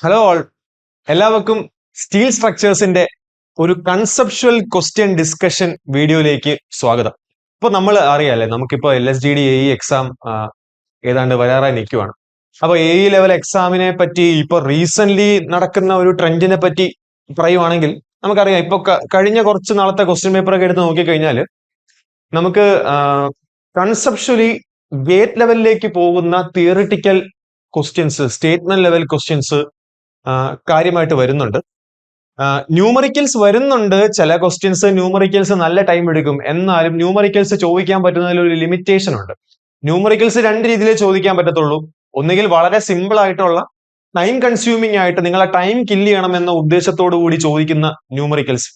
Hello all, എല്ലാവർക്കും steel സ്ട്രക്ചേഴ്സിന്റെ ഒരു conceptual question discussion വീഡിയോയിലേക്ക് സ്വാഗതം. ഇപ്പൊ നമ്മൾ അറിയാലേ, നമുക്കിപ്പോ LSGD AE എക്സാം ഏതാണ്ട് വരാറായി നിൽക്കുവാണ്. അപ്പൊ AE ലെവൽ എക്സാമിനെ പറ്റി ഇപ്പൊ റീസെന്റ് നടക്കുന്ന ഒരു ട്രെൻഡിനെ പറ്റി പറയുവാണെങ്കിൽ നമുക്കറിയാം. ഇപ്പൊ കഴിഞ്ഞ കുറച്ച് നാളത്തെ ക്വസ്റ്റ്യൻ പേപ്പർ ഒക്കെ എടുത്ത് നോക്കിക്കഴിഞ്ഞാൽ നമുക്ക് കൺസെപ്ച്വലി ഗേറ്റ് ലെവലിലേക്ക് പോകുന്ന theoretical questions, statement level questions കാര്യമായിട്ട് വരുന്നുണ്ട്. ന്യൂമറിക്കൽസ് വരുന്നുണ്ട്. ചില ക്വസ്റ്റ്യൻസ് ന്യൂമറിക്കൽസ് നല്ല ടൈം എടുക്കും. എന്നാലും ന്യൂമറിക്കൽസ് ചോദിക്കാൻ പറ്റുന്നതിൽ ഒരു ലിമിറ്റേഷൻ ഉണ്ട്. ന്യൂമറിക്കൽസ് രണ്ട് രീതിയിലേ ചോദിക്കാൻ പറ്റത്തുള്ളൂ. ഒന്നുകിൽ വളരെ സിമ്പിൾ ആയിട്ടുള്ള ടൈം കൺസ്യൂമിംഗ് ആയിട്ട് നിങ്ങളെ ടൈം കില്ല് ചെയ്യണം എന്ന ഉദ്ദേശത്തോടു കൂടി ചോദിക്കുന്ന ന്യൂമറിക്കൽസ്,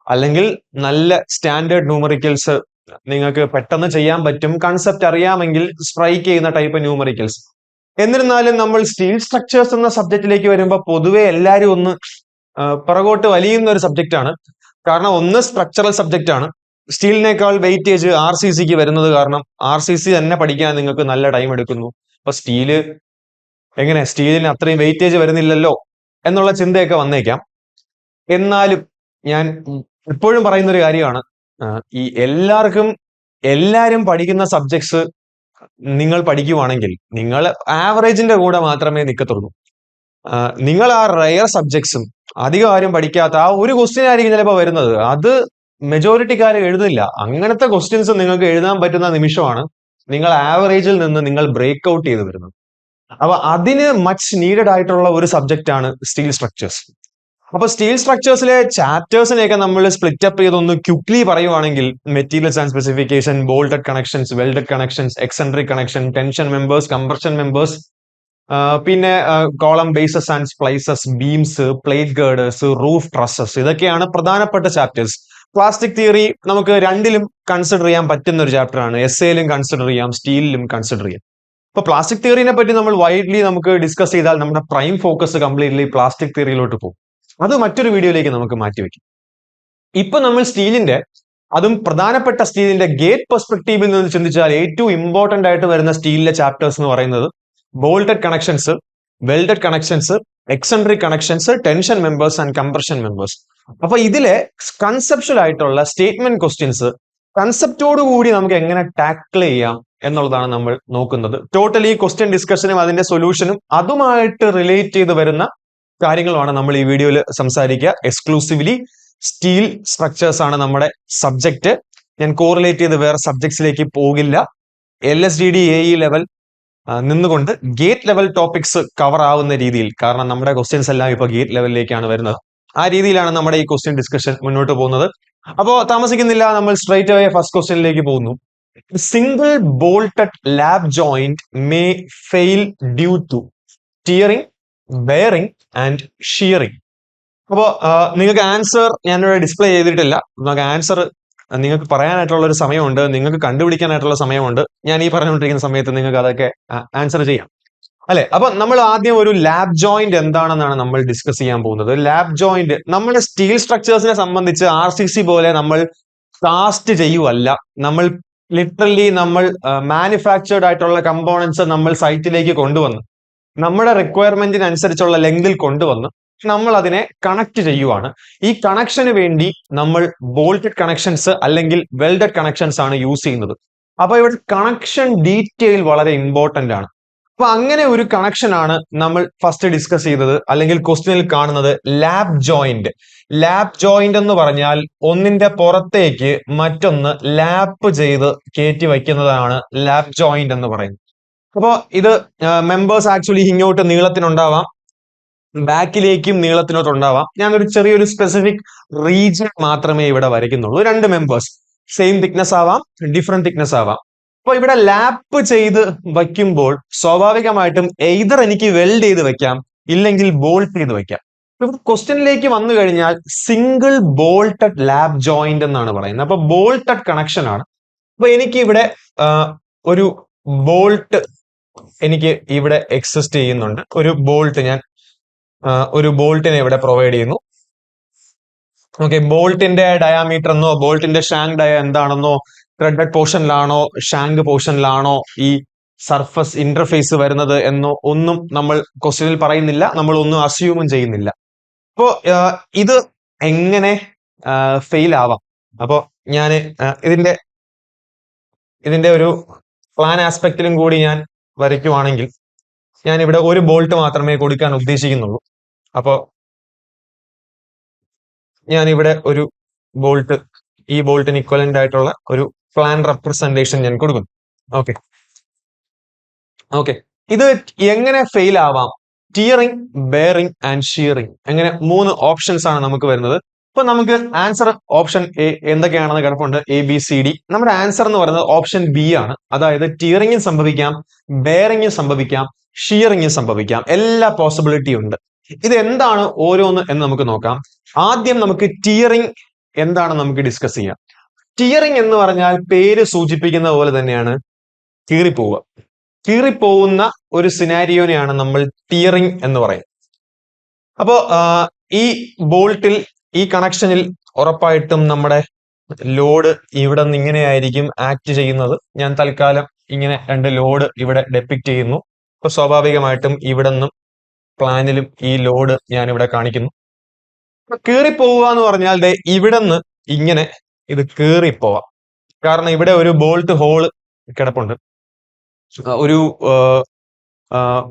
അല്ലെങ്കിൽ നല്ല സ്റ്റാൻഡേർഡ് ന്യൂമറിക്കൽസ്, നിങ്ങൾക്ക് പെട്ടെന്ന് ചെയ്യാൻ പറ്റും, കൺസെപ്റ്റ് അറിയാമെങ്കിൽ സ്ട്രൈക്ക് ചെയ്യുന്ന ടൈപ്പ് ന്യൂമറിക്കൽസ്. എന്നിരുന്നാലും നമ്മൾ സ്റ്റീൽ സ്ട്രക്ചേഴ്സ് എന്ന സബ്ജക്റ്റിലേക്ക് വരുമ്പോൾ പൊതുവെ എല്ലാവരും ഒന്ന് പിറകോട്ട് വലിയുന്ന ഒരു സബ്ജക്റ്റ് ആണ്. കാരണം ഒന്ന് സ്ട്രക്ചറൽ സബ്ജക്റ്റ് ആണ്. സ്റ്റീലിനേക്കാൾ വെയിറ്റേജ് RCCക്ക് വരുന്നത് കാരണം RCC തന്നെ പഠിക്കാൻ നിങ്ങൾക്ക് നല്ല ടൈം എടുക്കുന്നു. അപ്പൊ സ്റ്റീലിന് അത്രയും വെയിറ്റേജ് വരുന്നില്ലല്ലോ എന്നുള്ള ചിന്തയൊക്കെ വന്നേക്കാം. എന്നാലും ഞാൻ എപ്പോഴും പറയുന്ന ഒരു കാര്യമാണ്, ഈ എല്ലാരും പഠിക്കുന്ന സബ്ജക്ട്സ് നിങ്ങൾ പഠിക്കുവാണെങ്കിൽ നിങ്ങൾ ആവറേജിന്റെ കൂടെ മാത്രമേ നിൽക്കത്തുള്ളൂ. നിങ്ങൾ ആ റയർ സബ്ജക്ട്സും അധികം ആരും പഠിക്കാത്ത ആ ഒരു ക്വസ്റ്റ്യൻ ആയിരിക്കും ചിലപ്പോൾ വരുന്നത്. അത് മെജോറിറ്റിക്കാർ എഴുതില്ല. അങ്ങനത്തെ ക്വസ്റ്റ്യൻസ് നിങ്ങൾക്ക് എഴുതാൻ പറ്റുന്ന നിമിഷമാണ് നിങ്ങൾ ആവറേജിൽ നിന്ന് നിങ്ങൾ ബ്രേക്ക് ഔട്ട് ചെയ്ത് വരുന്നത്. അപ്പൊ അതിന് മച്ച് നീഡഡ് ആയിട്ടുള്ള ഒരു സബ്ജക്റ്റ് ആണ് സ്റ്റീൽ സ്ട്രക്ചേഴ്സ്. അപ്പൊ സ്റ്റീൽ സ്ട്രക്ചേഴ്സിലെ ചാപ്റ്റേഴ്സിനെയൊക്കെ നമ്മൾ സ്പ്ലിറ്റ് അപ്പ് ചെയ്തൊന്ന് ക്വിക്ലി പറയുവാണെങ്കിൽ, materials and specification, bolted connections, welded connections, eccentric connection, tension members, compression members, പിന്നെ column bases and splices, beams, plate girders, roof trusses, ഇതൊക്കെയാണ് പ്രധാനപ്പെട്ട ചാപ്റ്റേഴ്സ്. പ്ലാസ്റ്റിക് തിയറി നമുക്ക് രണ്ടിലും കൺസിഡർ ചെയ്യാൻ പറ്റുന്ന ഒരു ചാപ്റ്റർ ആണ്. എസ്സേയിലും കൺസിഡർ ചെയ്യാം, സ്റ്റീലിലും കൺസിഡർ ചെയ്യാം. ഇപ്പൊ പ്ലാസ്റ്റിക് തിയറിനെ പറ്റി നമ്മൾ വൈഡ്ലി നമുക്ക് ഡിസ്കസ് ചെയ്താൽ നമ്മുടെ പ്രൈം ഫോക്കസ് കംപ്ലീറ്റ്ലി പ്ലാസ്റ്റിക് തിയറിയിലോട്ട് പോകും. അത് മറ്റൊരു വീഡിയോയിലേക്ക് നമുക്ക് മാറ്റിവെക്കും. ഇപ്പൊ നമ്മൾ സ്റ്റീലിന്റെ, അതും പ്രധാനപ്പെട്ട സ്റ്റീലിന്റെ ഗേറ്റ് പെർസ്പെക്റ്റീവിൽ നിന്ന് ചിന്തിച്ചാൽ ഏറ്റവും ഇമ്പോർട്ടന്റ് ആയിട്ട് വരുന്ന സ്റ്റീലിലെ ചാപ്റ്റേഴ്സ് എന്ന് പറയുന്നത് bolted connections, welded connections, eccentric connections, tension members and compression members. അപ്പൊ ഇതിലെ കൺസെപ്ച്വൽ ആയിട്ടുള്ള സ്റ്റേറ്റ്മെന്റ് ക്വസ്റ്റ്യൻസ് കൺസെപ്റ്റോട് കൂടി നമുക്ക് എങ്ങനെ ടാക്കിൾ ചെയ്യാം എന്നുള്ളതാണ് നമ്മൾ നോക്കുന്നത്. ടോട്ടലി ക്വസ്റ്റ്യൻ ഡിസ്കഷനും അതിന്റെ സൊല്യൂഷനും അതുമായിട്ട് റിലേറ്റ് ചെയ്ത് വരുന്ന കാര്യങ്ങളുമാണ് നമ്മൾ ഈ വീഡിയോയിൽ സംസാരിക്കുക. എക്സ്ക്ലൂസീവ്ലി സ്റ്റീൽ സ്ട്രക്ചേഴ്സ് ആണ് നമ്മുടെ സബ്ജക്റ്റ്. ഞാൻ കോറിലേറ്റ് ചെയ്ത് വേറെ സബ്ജക്ട്സിലേക്ക് പോകില്ല. LSGD AE ലെവൽ നിന്നുകൊണ്ട് ഗേറ്റ് ലെവൽ ടോപ്പിക്സ് കവർ ആവുന്ന രീതിയിൽ, കാരണം നമ്മുടെ ക്വസ്റ്റ്യൻസ് എല്ലാം ഇപ്പൊ ഗേറ്റ് ലെവലിലേക്കാണ് വരുന്നത്, ആ രീതിയിലാണ് നമ്മുടെ ഈ ക്വസ്റ്റ്യൻ ഡിസ്കഷൻ മുന്നോട്ട് പോകുന്നത്. അപ്പോ താമസിക്കുന്നില്ല, നമ്മൾ സ്ട്രൈറ്റ് അവേ ഫസ്റ്റ് ക്വസ്റ്റ്യനിലേക്ക് പോകുന്നു. Single bolted lap joint may fail due to tearing, bearing and shearing. അപ്പോ നിങ്ങൾക്ക് ആൻസർ ഞാനിവിടെ ഡിസ്പ്ലേ ചെയ്തിട്ടില്ല. നമുക്ക് ആൻസർ നിങ്ങൾക്ക് പറയാനായിട്ടുള്ള ഒരു സമയമുണ്ട്, നിങ്ങൾക്ക് കണ്ടുപിടിക്കാനായിട്ടുള്ള സമയമുണ്ട്. ഞാൻ ഈ പറഞ്ഞുകൊണ്ടിരിക്കുന്ന സമയത്ത് നിങ്ങൾക്ക് അതൊക്കെ ആൻസർ ചെയ്യാം, അല്ലെ? അപ്പൊ നമ്മൾ ആദ്യം ഒരു ലാബ് ജോയിന്റ് എന്താണെന്നാണ് നമ്മൾ ഡിസ്കസ് ചെയ്യാൻ പോകുന്നത്. ലാബ് ജോയിന്റ് നമ്മുടെ സ്റ്റീൽ സ്ട്രക്ചേഴ്സിനെ സംബന്ധിച്ച് RCC പോലെ നമ്മൾ കാസ്റ്റ് ചെയ്യുവല്ല. നമ്മൾ ലിറ്ററലി നമ്മൾ മാനുഫാക്ചേർഡ് ആയിട്ടുള്ള കമ്പോണൻസ് നമ്മൾ സൈറ്റിലേക്ക് കൊണ്ടുവന്ന് നമ്മുടെ റിക്വയർമെന്റിനനുസരിച്ചുള്ള ലെങ്തിൽ കൊണ്ടുവന്ന് നമ്മൾ അതിനെ കണക്ട് ചെയ്യുവാണ്. ഈ കണക്ഷന് വേണ്ടി നമ്മൾ ബോൾട്ടഡ് കണക്ഷൻസ് അല്ലെങ്കിൽ വെൽഡഡ് കണക്ഷൻസ് ആണ് യൂസ് ചെയ്യുന്നത്. അപ്പൊ ഇവിടെ കണക്ഷൻ ഡീറ്റെയിൽ വളരെ ഇമ്പോർട്ടന്റ് ആണ്. അപ്പൊ അങ്ങനെ ഒരു കണക്ഷൻ ആണ് നമ്മൾ ഫസ്റ്റ് ഡിസ്കസ് ചെയ്തത്, അല്ലെങ്കിൽ ക്വസ്റ്റ്യനിൽ കാണുന്നത് ലാബ് ജോയിന്റ്. ലാബ് ജോയിന്റ് എന്ന് പറഞ്ഞാൽ ഒന്നിന്റെ പുറത്തേക്ക് മറ്റൊന്ന് ലാപ്പ് ചെയ്ത് കയറ്റി വയ്ക്കുന്നതാണ് ലാബ് ജോയിന്റ് എന്ന് പറയുന്നത്. അപ്പോ ഇത് മെമ്പേഴ്സ് ആക്ച്വലി ഇങ്ങോട്ട് നീളത്തിനുണ്ടാവാം, ബാക്കിലേക്കും നീളത്തിനോട്ടുണ്ടാവാം. ഞാനൊരു ചെറിയൊരു സ്പെസിഫിക് റീജിയൻ മാത്രമേ ഇവിടെ വരയ്ക്കുന്നുള്ളൂ. രണ്ട് മെമ്പേഴ്സ് സെയിം തിക്നെസ് ആവാം, ഡിഫറെന്റ് തിക്നെസ് ആവാം. അപ്പൊ ഇവിടെ ലാപ്പ് ചെയ്ത് വയ്ക്കുമ്പോൾ സ്വാഭാവികമായിട്ടും എയ്തർ എനിക്ക് വെൽഡ് ചെയ്ത് വെക്കാം, ഇല്ലെങ്കിൽ ബോൾട്ട് ചെയ്ത് വെക്കാം. ഇവിടെ ക്വസ്റ്റ്യനിലേക്ക് വന്നു കഴിഞ്ഞാൽ സിംഗിൾ ബോൾട്ടഡ് ലാബ് ജോയിന്റ് എന്നാണ് പറയുന്നത്. അപ്പൊ ബോൾട്ടഡ് കണക്ഷൻ ആണ്. അപ്പൊ എനിക്ക് ഇവിടെ ഒരു ബോൾട്ട് എനിക്ക് ഇവിടെ എക്സിസ്റ്റ് ചെയ്യുന്നുണ്ട്. ഒരു ബോൾട്ടിനെ ഇവിടെ പ്രൊവൈഡ് ചെയ്യുന്നു. ഓക്കെ, ബോൾട്ടിന്റെ ഡയാമീറ്റർ എന്നോ ബോൾട്ടിന്റെ ഷാങ്ക് എന്താണെന്നോ, ത്രെഡഡ് പോർഷനിലാണോ ഷാങ്ക് പോർഷനിലാണോ ഈ സർഫസ് ഇന്റർഫേസ് വരുന്നത് എന്നോ ഒന്നും നമ്മൾ ക്വസ്റ്റ്യനിൽ പറയുന്നില്ല, നമ്മൾ ഒന്നും അസ്യൂമും ചെയ്യുന്നില്ല. അപ്പോ ഇത് എങ്ങനെ ഫെയിൽ ആവാം? അപ്പോ ഞാൻ ഇതിന്റെ ഇതിന്റെ ഒരു പ്ലാൻ ആസ്പെക്റ്റിലും കൂടി ഞാൻ വരയ്ക്കുവാണെങ്കിൽ ഞാൻ ഇവിടെ ഒരു ബോൾട്ട് മാത്രമേ കൊടുക്കാൻ ഉദ്ദേശിക്കുന്നുള്ളൂ. അപ്പോ ഞാൻ ഇവിടെ ഒരു ബോൾട്ട്, ഈ ബോൾട്ടിന് ഇക്വലന്റ് ആയിട്ടുള്ള ഒരു പ്ലാൻ റെപ്രസെന്റേഷൻ ഞാൻ കൊടുക്കുന്നു. ഓക്കെ ഓക്കെ ഇത് എങ്ങനെ ഫെയിൽ ആവാം? ടിയറിംഗ്, ബെയറിംഗ് ആൻഡ് ഷിയറിംഗ്, അങ്ങനെ 3 ഓപ്ഷൻസ് ആണ് നമുക്ക് വരുന്നത്. അപ്പൊ നമുക്ക് ആൻസർ ഓപ്ഷൻ എ എന്തൊക്കെയാണെന്ന് കിടപ്പുണ്ട്, ABCD. നമ്മുടെ ആൻസർ എന്ന് പറയുന്നത് ഓപ്ഷൻ ബി ആണ്. അതായത് ടിയറിംഗും സംഭവിക്കാം, ബെയറിംഗും സംഭവിക്കാം, ഷിയറിംഗും സംഭവിക്കാം, എല്ലാ പോസിബിലിറ്റി ഉണ്ട്. ഇത് എന്താണ് ഓരോന്ന് എന്ന് നമുക്ക് നോക്കാം. ആദ്യം നമുക്ക് ടിയറിംഗ് എന്താണ് നമുക്ക് ഡിസ്കസ് ചെയ്യാം. ടിയറിംഗ് എന്ന് പറഞ്ഞാൽ പേര് സൂചിപ്പിക്കുന്ന പോലെ തന്നെയാണ് കീറിപ്പോവുക. കീറിപ്പോവുന്ന ഒരു സിനാരിയോനെയാണ് നമ്മൾ ടിയറിംഗ് എന്ന് പറയുന്നത്. അപ്പോ ഈ ബോൾട്ടിൽ, ഈ കണക്ഷനിൽ ഉറപ്പായിട്ടും നമ്മുടെ ലോഡ് ഇവിടെ നിന്ന് ഇങ്ങനെയായിരിക്കും ആക്ട് ചെയ്യുന്നത്. ഞാൻ തൽക്കാലം ഇങ്ങനെ 2 ലോഡ് ഇവിടെ ഡെപ്പിക്ട് ചെയ്യുന്നു. അപ്പൊ സ്വാഭാവികമായിട്ടും ഇവിടെ നിന്നും പ്ലാനിലും ഈ ലോഡ് ഞാൻ ഇവിടെ കാണിക്കുന്നു. കീറിപ്പോവുക എന്ന് പറഞ്ഞാൽ ഇവിടെ നിന്ന് ഇങ്ങനെ ഇത് കീറിപ്പോവാം. കാരണം ഇവിടെ ഒരു ബോൾട്ട് ഹോള് കിടപ്പുണ്ട്. ഒരു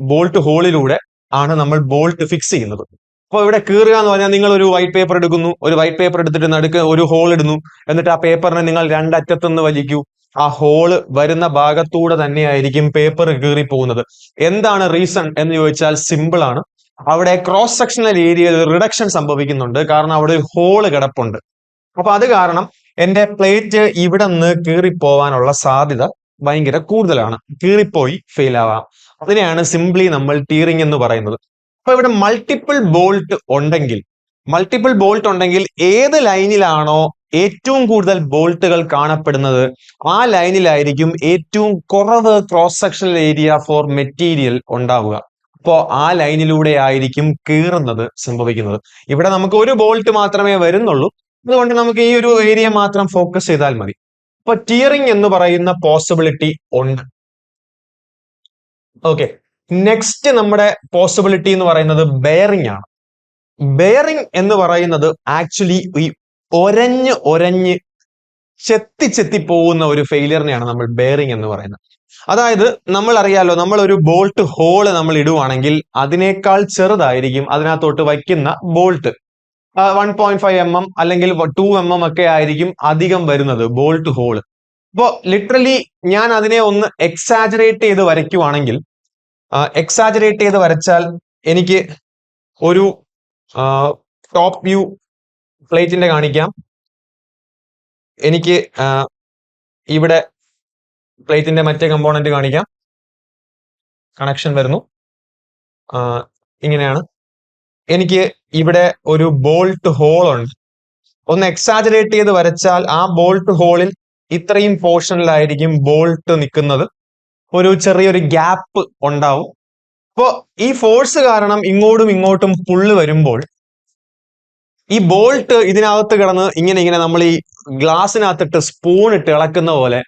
ബോൾട്ട് ഹോളിലൂടെ ആണ് നമ്മൾ ബോൾട്ട് ഫിക്സ് ചെയ്യുന്നത്. അപ്പോൾ ഇവിടെ കീറുക എന്ന് പറഞ്ഞാൽ നിങ്ങൾ ഒരു വൈറ്റ് പേപ്പർ എടുക്കുന്നു, ഒരു വൈറ്റ് പേപ്പർ എടുത്തിട്ട് നടുക്ക് ഒരു ഹോൾ ഇടുന്നു, എന്നിട്ട് ആ പേപ്പറിനെ നിങ്ങൾ 2 അറ്റത്തുനിന്ന് വലിക്കൂ. ആ ഹോള് വരുന്ന ഭാഗത്തൂടെ തന്നെയായിരിക്കും പേപ്പർ കീറി പോകുന്നത്. എന്താണ് റീസൺ എന്ന് ചോദിച്ചാൽ സിമ്പിൾ ആണ്. അവിടെ ക്രോസ് സെക്ഷണൽ ഏരിയയിൽ റിഡക്ഷൻ സംഭവിക്കുന്നുണ്ട്, കാരണം അവിടെ ഒരു ഹോള് കിടപ്പുണ്ട്. അപ്പൊ അത് കാരണം എന്റെ പ്ലേറ്റ് ഇവിടെ നിന്ന് കീറിപ്പോവാനുള്ള സാധ്യത ഭയങ്കര കൂടുതലാണ്. കീറിപ്പോയി ഫെയിൽ ആവാം. അതിനെയാണ് സിംപ്ലി നമ്മൾ ടിയറിംഗ് എന്ന് പറയുന്നത്. അപ്പൊ ഇവിടെ മൾട്ടിപ്പിൾ ബോൾട്ട് ഉണ്ടെങ്കിൽ ഏത് ലൈനിലാണോ ഏറ്റവും കൂടുതൽ ബോൾട്ടുകൾ കാണപ്പെടുന്നത് ആ ലൈനിലായിരിക്കും ഏറ്റവും കുറവ് cross sectional area for material ഉണ്ടാവുക. അപ്പോ ആ ലൈനിലൂടെ ആയിരിക്കും കീറുന്നത് സംഭവിക്കുന്നത്. ഇവിടെ നമുക്ക് ഒരു ബോൾട്ട് മാത്രമേ വരുന്നുള്ളൂ, അതുകൊണ്ട് നമുക്ക് ഈ ഒരു ഏരിയ മാത്രം ഫോക്കസ് ചെയ്താൽ മതി. അപ്പൊ ടിയറിംഗ് എന്ന് പറയുന്ന പോസിബിലിറ്റി ഉണ്ട്. ഓക്കെ, നെക്സ്റ്റ് നമ്മുടെ പോസിബിലിറ്റി എന്ന് പറയുന്നത് ബെയറിംഗ് ആണ്. ബെയറിംഗ് എന്ന് പറയുന്നത് ആക്ച്വലി ഈ ഒരഞ്ഞ് ചെത്തി പോകുന്ന ഒരു ഫെയിലിയറിനെയാണ് നമ്മൾ ബെയറിംഗ് എന്ന് പറയുന്നത്. അതായത് നമ്മൾ അറിയാലോ, നമ്മൾ ഒരു ബോൾട്ട് ഹോള് നമ്മൾ ഇടുവാണെങ്കിൽ അതിനേക്കാൾ ചെറുതായിരിക്കും അതിനകത്തോട്ട് വയ്ക്കുന്ന ബോൾട്ട്. 1.5 mm അല്ലെങ്കിൽ 2 mm ഒക്കെ ആയിരിക്കും അധികം വരുന്നത് ബോൾട്ട് ഹോള്. അപ്പോ ലിറ്ററലി ഞാൻ അതിനെ ഒന്ന് എക്സാജറേറ്റ് ചെയ്ത് വരയ്ക്കുവാണെങ്കിൽ, വരച്ചാൽ എനിക്ക് ഒരു ടോപ്പ് വ്യൂ പ്ലേറ്റിന്റെ കാണിക്കാം. എനിക്ക് ഇവിടെ പ്ലേറ്റിന്റെ മറ്റേ കമ്പോണന്റ് കാണിക്കാം. കണക്ഷൻ വരുന്നു, ഇങ്ങനെയാണ്. എനിക്ക് ഇവിടെ ഒരു ബോൾട്ട് ഹോൾ ഉണ്ട്. ഒന്ന് എക്സാജറേറ്റ് ചെയ്ത് വരച്ചാൽ ആ ബോൾട്ട് ഹോളിൽ ഇത്രയും പോർഷനിലായിരിക്കും ബോൾട്ട് നിൽക്കുന്നത്. ഒരു ചെറിയൊരു ഗ്യാപ്പ് ഉണ്ടാവും. അപ്പോ ഈ ഫോഴ്സ് കാരണം ഇങ്ങോട്ടും പുള്ള് വരുമ്പോൾ ഈ ബോൾട്ട് ഇതിനകത്ത് കിടന്ന് ഇങ്ങനെ നമ്മൾ ഈ ഗ്ലാസിനകത്തിട്ട് സ്പൂൺ ഇട്ട് ഇളക്കുന്ന പോലെ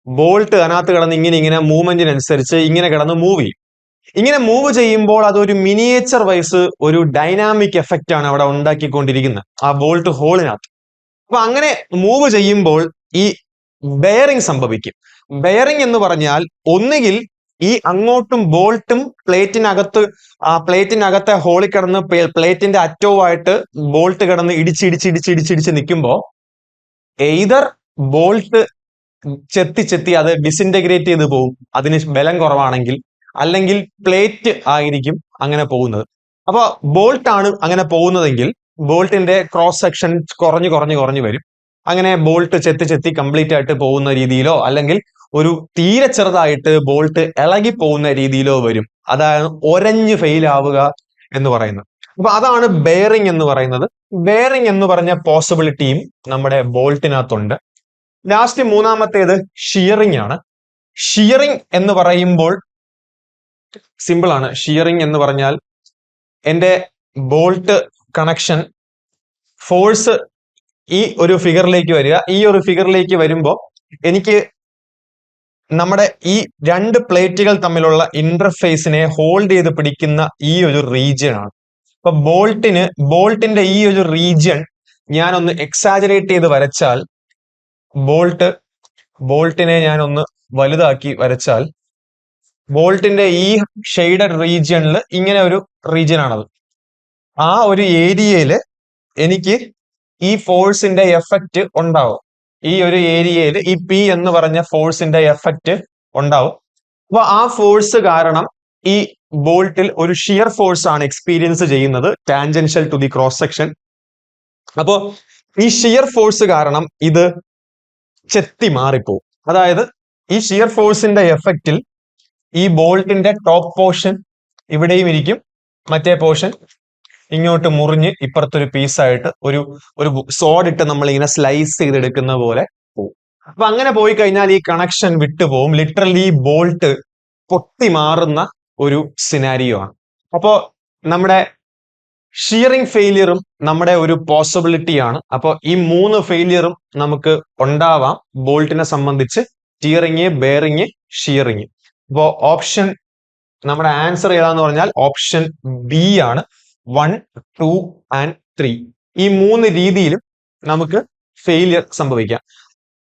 ബോൾട്ട് അതിനകത്ത് കിടന്ന് ഇങ്ങനെ മൂവ്മെന്റിനനുസരിച്ച് ഇങ്ങനെ കിടന്ന് മൂവ് ചെയ്യും. ഇങ്ങനെ മൂവ് ചെയ്യുമ്പോൾ അതൊരു മിനിയേച്ചർ വൈസ് ഒരു ഡൈനാമിക് എഫക്റ്റ് ആണ് അവിടെ ഉണ്ടാക്കിക്കൊണ്ടിരിക്കുന്നത് ആ ബോൾട്ട് ഹോളിനകത്ത്. അപ്പൊ അങ്ങനെ മൂവ് ചെയ്യുമ്പോൾ ഈ ബെയറിംഗ് സംഭവിക്കും. ബെയറിംഗ് എന്ന് പറഞ്ഞാൽ ഒന്നുകിൽ ഈ അങ്ങോട്ടും ബോൾട്ടും പ്ലേറ്റിനകത്തെ ഹോളിൽ കിടന്ന് പ്ലേറ്റിന്റെ അറ്റവുമായിട്ട് ബോൾട്ട് കിടന്ന് ഇടിച്ച് നിൽക്കുമ്പോൾ എയ്തർ ബോൾട്ട് ചെത്തി അത് ഡിസിന്റഗ്രേറ്റ് ചെയ്ത് പോകും, അതിന് ബലം കുറവാണെങ്കിൽ, അല്ലെങ്കിൽ പ്ലേറ്റ് ആയിരിക്കും അങ്ങനെ പോകുന്നത്. അപ്പൊ ബോൾട്ട് ആണ് അങ്ങനെ പോകുന്നതെങ്കിൽ ബോൾട്ടിന്റെ ക്രോസ് സെക്ഷൻ കുറഞ്ഞു വരും. അങ്ങനെ ബോൾട്ട് ചെത്തി കംപ്ലീറ്റ് ആയിട്ട് പോകുന്ന രീതിയിലോ അല്ലെങ്കിൽ ഒരു തീരെ ചെറുതായിട്ട് ബോൾട്ട് ഇളകി പോകുന്ന രീതിയിലോ വരും. അതാണ് ഒരഞ്ഞ് ഫെയിൽ ആവുക എന്ന് പറയുന്നത്. അപ്പൊ അതാണ് ബെയറിംഗ് എന്ന് പറയുന്നത്. ബെയറിംഗ് എന്ന് പറഞ്ഞ പോസിബിലിറ്റിയും നമ്മുടെ ബോൾട്ടിനകത്തുണ്ട്. ലാസ്റ്റ് മൂന്നാമത്തേത് ഷിയറിംഗ് ആണ്. ഷിയറിംഗ് എന്ന് പറയുമ്പോൾ സിമ്പിൾ ആണ്. ഷിയറിംഗ് എന്ന് പറഞ്ഞാൽ എന്റെ ബോൾട്ട് കണക്ഷൻ ഫോഴ്സ് ഈ ഒരു ഫിഗറിലേക്ക് വരിക. ഈ ഒരു ഫിഗറിലേക്ക് വരുമ്പോൾ എനിക്ക് നമ്മുടെ ഈ രണ്ട് പ്ലേറ്റുകൾ തമ്മിലുള്ള ഇന്റർഫേസിനെ ഹോൾഡ് ചെയ്ത് പിടിക്കുന്ന ഈ ഒരു റീജിയൻ ആണ്. അപ്പൊ ബോൾട്ടിന്റെ ഈ ഒരു റീജിയൻ ഞാനൊന്ന് എക്സാജറേറ്റ് ചെയ്ത് വരച്ചാൽ, ബോൾട്ടിനെ ഞാൻ ഒന്ന് വലുതാക്കി വരച്ചാൽ, ബോൾട്ടിന്റെ ഈ ഷെയ്ഡഡ് റീജിയണിൽ ഇങ്ങനെ ഒരു റീജിയൻ ആണത്. ആ ഒരു ഏരിയയില് എനിക്ക് ഈ ഫോഴ്സിന്റെ എഫക്റ്റ് ഉണ്ടാവും. ഈ ഒരു ഏരിയയിൽ ഈ പി എന്ന് പറഞ്ഞ ഫോഴ്സിന്റെ എഫക്റ്റ് ഉണ്ടാവും. അപ്പൊ ആ ഫോഴ്സ് കാരണം ഈ ബോൾട്ടിൽ ഒരു ഷിയർ ഫോഴ്സ് ആണ് എക്സ്പീരിയൻസ് ചെയ്യുന്നത്, tangential to the cross section. അപ്പോ ഈ ഷിയർ ഫോഴ്സ് കാരണം ഇത് ചെത്തി മാറിപ്പോവും. അതായത് ഈ ഷിയർ ഫോഴ്സിന്റെ എഫക്റ്റിൽ ഈ ബോൾട്ടിന്റെ ടോപ്പ് പോർഷൻ ഇവിടെയും ഇരിക്കും, മറ്റേ പോർഷൻ ഇങ്ങോട്ട് മുറിഞ്ഞ് ഇപ്പുറത്തൊരു പീസായിട്ട് ഒരു സോഡ് ഇട്ട് നമ്മൾ ഇങ്ങനെ സ്ലൈസ് ചെയ്തെടുക്കുന്ന പോലെ പോകും. അപ്പൊ അങ്ങനെ പോയി കഴിഞ്ഞാൽ ഈ കണക്ഷൻ വിട്ടുപോകും. ലിറ്ററലി ബോൾട്ട് പൊട്ടി മാറുന്ന ഒരു സിനാരിയോ ആണ്. അപ്പോ നമ്മുടെ ഷിയറിംഗ് ഫെയിലിയറും നമ്മുടെ ഒരു പോസിബിലിറ്റി ആണ്. അപ്പോൾ ഈ 3 ഫെയിലിയറും നമുക്ക് ഉണ്ടാവാം ബോൾട്ടിനെ സംബന്ധിച്ച്: ടിയറിങ്, ബെയറിങ്, ഷിയറിങ്. അപ്പോൾ ഓപ്ഷൻ, നമ്മുടെ ആൻസർ ഏതാന്ന് പറഞ്ഞാൽ ഓപ്ഷൻ ബി ആണ്. 1, 2 ആൻഡ് 3 ഈ 3 രീതിയിലും നമുക്ക് ഫെയിലിയർ സംഭവിക്കാം.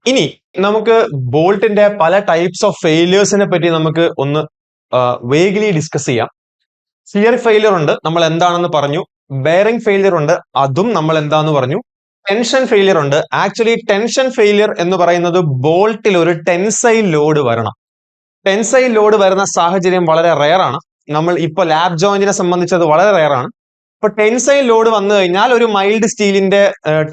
ഇനി നമുക്ക് ബോൾട്ടിന്റെ പല ടൈപ്സ് ഓഫ് ഫെയിലിയേഴ്സിനെ പറ്റി നമുക്ക് ഒന്ന് വേഗലി ഡിസ്കസ് ചെയ്യാം. ഷിയർ ഫെയിലിയർ ഉണ്ട്, നമ്മൾ എന്താണെന്ന് പറഞ്ഞു. ബെയറിംഗ് ഫെയിലിയർ ഉണ്ട്, അതും നമ്മൾ എന്താന്ന് പറഞ്ഞു. ടെൻഷൻ ഫെയിലിയർ ഉണ്ട്. ആക്ച്വലി ടെൻഷൻ ഫെയിലിയർ എന്ന് പറയുന്നത് ബോൾട്ടിൽ ഒരു ടെൻസൈൽ ലോഡ് വരണം. ടെൻസൈൽ ലോഡ് വരുന്ന സാഹചര്യം വളരെ റെയർ ആണ്. നമ്മൾ ഇപ്പൊ ലാബ് ജോയിന്റിനെ സംബന്ധിച്ച് അത് വളരെ റെയർ ആണ്. ഇപ്പൊ ടെൻസൈൽ ലോഡ് വന്നു കഴിഞ്ഞാൽ ഒരു മൈൽഡ് സ്റ്റീലിന്റെ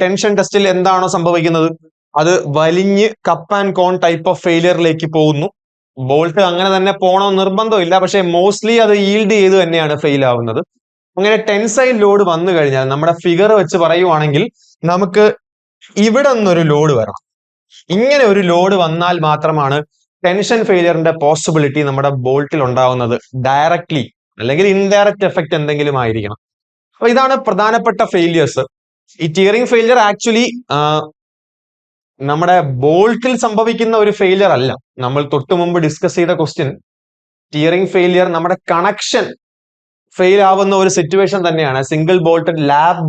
ടെൻഷൻ ടെസ്റ്റിൽ എന്താണോ സംഭവിക്കുന്നത്, അത് വലിഞ്ഞ് cup and cone type of ഫെയിലിയറിലേക്ക് പോകുന്നു. ബോൾട്ട് അങ്ങനെ തന്നെ പോകണമെന്ന് നിർബന്ധമില്ല, പക്ഷെ മോസ്റ്റ്ലി അത് ഈൽഡ് ചെയ്ത് തന്നെയാണ് ഫെയിൽ ആവുന്നത്. അങ്ങനെ ടെൻസൈൽ ലോഡ് വന്നു കഴിഞ്ഞാൽ നമ്മുടെ ഫിഗർ വെച്ച് പറയുവാണെങ്കിൽ നമുക്ക് ഇവിടെ നിന്നൊരു ലോഡ് വരണം. ഇങ്ങനെ ഒരു ലോഡ് വന്നാൽ മാത്രമാണ് ടെൻഷൻ ഫെയിലിയറിന്റെ പോസിബിലിറ്റി നമ്മുടെ ബോൾട്ടിൽ ഉണ്ടാവുന്നത്. ഡയറക്ട്ലി അല്ലെങ്കിൽ ഇൻഡയറക്റ്റ് എഫക്ട് എന്തെങ്കിലും ആയിരിക്കണം. അപ്പൊ ഇതാണ് പ്രധാനപ്പെട്ട ഫെയിലിയേഴ്സ്. ഈ ടിയറിംഗ് ഫെയിലിയർ ആക്ച്വലി നമ്മുടെ ബോൾട്ടിൽ സംഭവിക്കുന്ന ഒരു ഫെയിലിയർ അല്ല. നമ്മൾ തൊട്ടു മുമ്പ് ഡിസ്കസ് ചെയ്ത ക്വസ്റ്റ്യൻ, ടിയറിംഗ് ഫെയിലിയർ നമ്മുടെ കണക്ഷൻ ഫെയിൽ ആവുന്ന ഒരു സിറ്റുവേഷൻ തന്നെയാണ്. Single bolted lap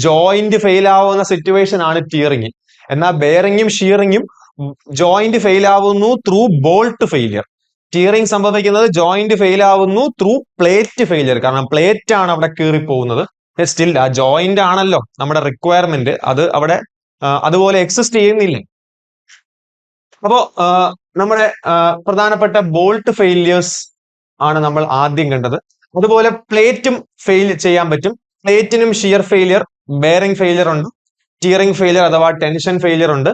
joint fail ആവുന്ന സിറ്റുവേഷൻ ആണ് ടിയറിംഗ്. എന്നാൽ ബെയറിംഗും ഷിയറിംഗും ജോയിന്റ് ഫെയിൽ ആവുന്നു ത്രൂ ബോൾട്ട് ഫെയിലിയർ. ടിയറിംഗ് സംഭവിക്കുന്നത് ജോയിന്റ് ഫെയിൽ ആവുന്നു ത്രൂ പ്ലേറ്റ് ഫെയിലിയർ. കാരണം പ്ലേറ്റ് ആണ് അവിടെ കീറി പോകുന്നത്. സ്റ്റിൽ ആ ജോയിന്റ് ആണല്ലോ നമ്മുടെ റിക്വയർമെന്റ്, അത് അവിടെ അതുപോലെ എക്സിസ്റ്റ് ചെയ്യുന്നില്ല. അപ്പോ നമ്മുടെ പ്രധാനപ്പെട്ട ബോൾട്ട് ഫെയിലിയേഴ്സ് ആണ് നമ്മൾ ആദ്യം കണ്ടത്. അതുപോലെ പ്ലേറ്റും ഫെയിൽ ചെയ്യാൻ പറ്റും. പ്ലേറ്റിനും ഷിയർ ഫെയിലിയർ, ബെയറിംഗ് ഫെയിലിയർ ഉണ്ട്, ടിയറിംഗ് ഫെയിലിയർ അഥവാ ടെൻഷൻ ഫെയിലിയർ ഉണ്ട്.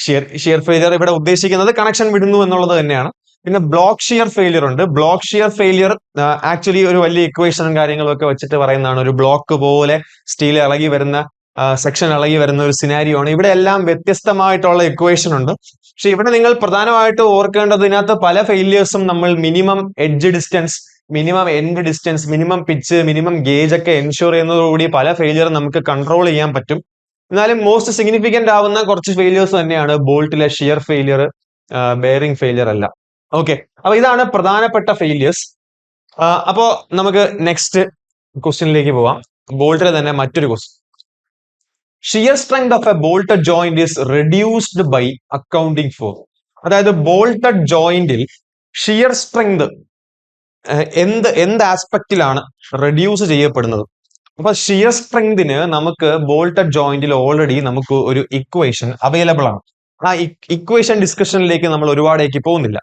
ഷിയർ ഫെയിലിയർ ഇവിടെ ഉദ്ദേശിക്കുന്നത് കണക്ഷൻ വിടുന്നു എന്നുള്ളത് തന്നെയാണ്. പിന്നെ ബ്ലോക്ക് ഷിയർ ഫെയിലിയർ ഉണ്ട്. ബ്ലോക്ക് ഷിയർ ഫെയിലിയർ ആക്ച്വലി ഒരു വലിയ ഇക്വേഷനും കാര്യങ്ങളും ഒക്കെ വെച്ചിട്ട് പറയുന്നതാണ്. ഒരു ബ്ലോക്ക് പോലെ സ്റ്റീൽ ഇളകി വരുന്ന, സെക്ഷൻ ഇളകി വരുന്ന ഒരു സിനാരിയോ ആണ്. ഇവിടെ എല്ലാം വ്യത്യസ്തമായിട്ടുള്ള ഇക്വേഷൻ ഉണ്ട്. പക്ഷെ ഇവിടെ നിങ്ങൾ പ്രധാനമായിട്ട് ഓർക്കേണ്ടത്, ഇതിനകത്ത് പല ഫെയിലിയേഴ്സും നമ്മൾ minimum edge distance, minimum end distance, minimum pitch, minimum gauge ഒക്കെ എൻഷുർ ചെയ്യുന്നതോടുകൂടി പല ഫെയിലിയർ നമുക്ക് കൺട്രോൾ ചെയ്യാൻ പറ്റും. എന്നാലും മോസ്റ്റ് സിഗ്നിഫിക്കന്റ് ആവുന്ന കുറച്ച് ഫെയിലിയേഴ്സ് തന്നെയാണ് ബോൾട്ടിലെ ഷിയർ ഫെയിലിയർ, ബെയറിംഗ് ഫെയിലിയർ അല്ല. ഓക്കെ, അപ്പൊ ഇതാണ് പ്രധാനപ്പെട്ട ഫെയിലിയേഴ്സ്. അപ്പോ നമുക്ക് നെക്സ്റ്റ് ക്വസ്റ്റ്യനിലേക്ക് പോവാം. ബോൾട്ടിലെ തന്നെ മറ്റൊരു question: shear strength of a bolted joint is reduced by accounting for. അതായത് ബോൾട്ടഡ് ജോയിന്റിൽ ഷിയർ സ്ട്രെങ്ത് എന്ത് ആസ്പെക്റ്റിലാണ് റെഡ്യൂസ് ചെയ്യപ്പെടുന്നത്? അപ്പൊ ഷിയർ സ്ട്രെങ്തിന് നമുക്ക് ബോൾട്ടഡ് ജോയിന്റിൽ ഓൾറെഡി നമുക്ക് ഒരു ഇക്വേഷൻ അവൈലബിൾ ആണ്. ആ ഇക്വേഷൻ ഡിസ്കഷനിലേക്ക് നമ്മൾ ഒരുപാടേക്ക് പോകുന്നില്ല.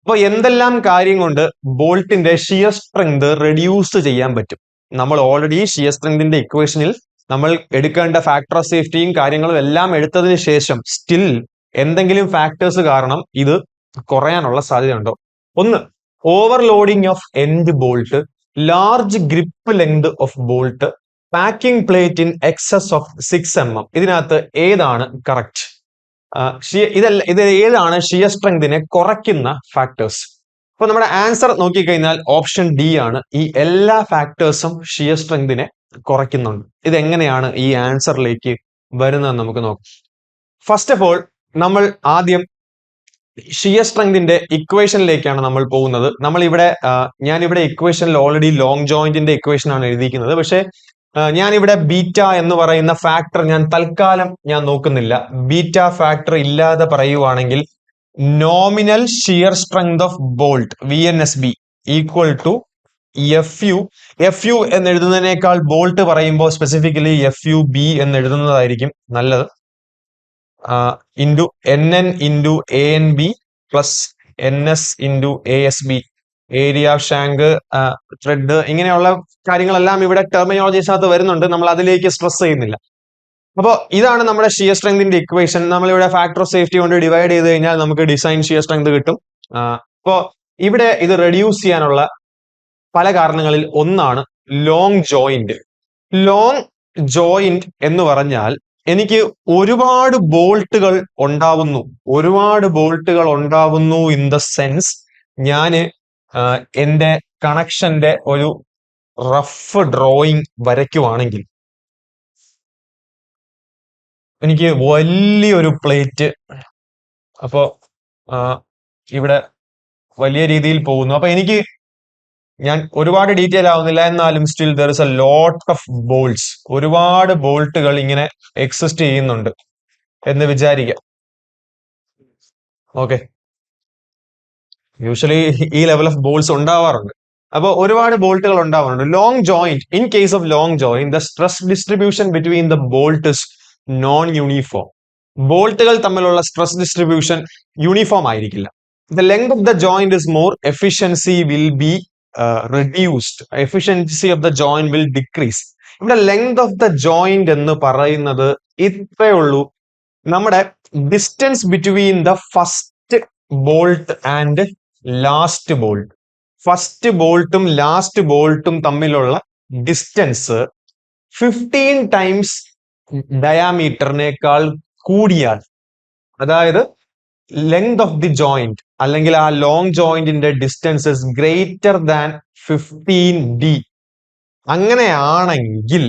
അപ്പൊ എന്തെല്ലാം കാര്യം കൊണ്ട് ബോൾട്ടിന്റെ ഷിയർ സ്ട്രെങ്ത് റെഡ്യൂസ് ചെയ്യാൻ പറ്റും? നമ്മൾ ഓൾറെഡി ഷിയർ സ്ട്രെങ്തിന്റെ ഇക്വേഷനിൽ നമ്മൾ എടുക്കേണ്ട ഫാക്ടർ ഓഫ് സേഫ്റ്റിയും കാര്യങ്ങളും എല്ലാം എടുത്തതിന് ശേഷം സ്റ്റിൽ എന്തെങ്കിലും ഫാക്ടേഴ്സ് കാരണം ഇത് കുറയാനുള്ള സാധ്യതയുണ്ടോ? ഒന്ന്, overloading of end bolt, large grip length of bolt, packing plate in excess of 6 mm. ഇതിനകത്ത് ഏതാണ് കറക്റ്റ്? ഇത് ഏതാണ് ഷിയർ സ്ട്രെങ്തിനെ കുറയ്ക്കുന്ന ഫാക്ടേഴ്സ്? അപ്പൊ നമ്മുടെ ആൻസർ നോക്കിക്കഴിഞ്ഞാൽ ഓപ്ഷൻ ഡി ആണ്. ഈ എല്ലാ ഫാക്ടേഴ്സും ഷിയർ സ്ട്രെങ്തിനെ കുറയ്ക്കുന്നുണ്ട്. ഇതെങ്ങനെയാണ് ഈ ആൻസറിലേക്ക് വരുന്നത് നമുക്ക് നോക്കാം. ഫസ്റ്റ് ഓഫ് ഓൾ നമ്മൾ ആദ്യം ഷിയർ സ്ട്രെങ്തിന്റെ ഇക്വേഷനിലേക്കാണ് നമ്മൾ പോകുന്നത്. നമ്മൾ ഇവിടെ ഞാനിവിടെ ഇക്വേഷനിൽ ഓൾറെഡി ലോങ് ജോയിന്റിന്റെ ഇക്വേഷൻ ആണ് എഴുതിയിരിക്കുന്നത്. പക്ഷേ ഞാനിവിടെ ബീറ്റ എന്ന് പറയുന്ന ഫാക്ടർ ഞാൻ തൽക്കാലം ഞാൻ നോക്കുന്നില്ല. ബീറ്റ ഫാക്ടർ ഇല്ലാതെ പറയുവാണെങ്കിൽ nominal shear strength of bolt VNSB equal to FU എന്ന് എഴുതുന്നതിനേക്കാൾ ബോൾട്ട് പറയുമ്പോൾ സ്പെസിഫിക്കലി FUB എന്ന് എഴുതുന്നതായിരിക്കും നല്ലത്. Into NN into ANB plus NS into ASB, area, shank, thread, ഇങ്ങനെയുള്ള കാര്യങ്ങളെല്ലാം ഇവിടെ ടെർമിനോളജീസിനകത്ത് വരുന്നുണ്ട്. നമ്മൾ അതിലേക്ക് സ്ട്രെസ് ചെയ്യുന്നില്ല. അപ്പോൾ ഇതാണ് നമ്മുടെ ഷിയർ സ്ട്രെങ്തിന്റെ ഇക്വേഷൻ. നമ്മളിവിടെ ഫാക്ടർ ഓഫ് സേഫ്റ്റി കൊണ്ട് ഡിവൈഡ് ചെയ്ത് കഴിഞ്ഞാൽ നമുക്ക് ഡിസൈൻ ഷിയർ സ്ട്രെങ്ത് കിട്ടും. അപ്പോൾ ഇവിടെ ഇത് റെഡ്യൂസ് ചെയ്യാനുള്ള പല കാരണങ്ങളിൽ ഒന്നാണ് ലോങ് ജോയിന്റ്. ലോങ് ജോയിന്റ് എന്ന് പറഞ്ഞാൽ എനിക്ക് ഒരുപാട് ബോൾട്ടുകൾ ഉണ്ടാവുന്നു ഇൻ ദ സെൻസ് ഞാന് എന്റെ കണക്ഷന്റെ ഒരു റഫ് ഡ്രോയിങ് വരയ്ക്കുവാണെങ്കിൽ എനിക്ക് വലിയൊരു പ്ലേറ്റ്, അപ്പോ ഇവിടെ വലിയ രീതിയിൽ പോകുന്നു. അപ്പൊ ഞാൻ ഒരുപാട് ഡീറ്റെയിൽ ആവുന്നില്ല, എന്നാലും still there is a lot of bolts, ഒരുപാട് ബോൾട്ടുകൾ ഇങ്ങനെ എക്സിസ്റ്റ് ചെയ്യുന്നുണ്ട് എന്ന് വിചാരിക്കാം. ഓക്കെ, യൂഷ്വലി ഈ ലെവൽ ഓഫ് ബോൾട്ട്സ് ഉണ്ടാവാറുണ്ട്. അപ്പോൾ ഒരുപാട് ബോൾട്ടുകൾ ഉണ്ടാവാറുണ്ട്. Long joint, in case of long joint the stress distribution between the bolt is non uniform. ബോൾട്ടുകൾ തമ്മിലുള്ള സ്ട്രെസ് ഡിസ്ട്രിബ്യൂഷൻ യൂണിഫോം ആയിരിക്കില്ല. The length of the joint is more, efficiency will be reduced, efficiency of the joint will decrease. ഇവിടെ length of the joint എന്ന് പറയുന്നത് ഇത്രയേ ഉള്ളൂ. നമ്മുടെ distance between the first bolt and last bolt, first ബോൾട്ടും last ബോൾട്ടും തമ്മിലുള്ള distance 15 times ഡയാമീറ്ററിനേക്കാൾ കൂടിയാൽ, അതായത് ലെങ്ത് ഓഫ് ദി ജോയിന്റ് അല്ലെങ്കിൽ ആ ലോങ് ജോയിന്റിന്റെ distance is greater than 15D, അങ്ങനെയാണെങ്കിൽ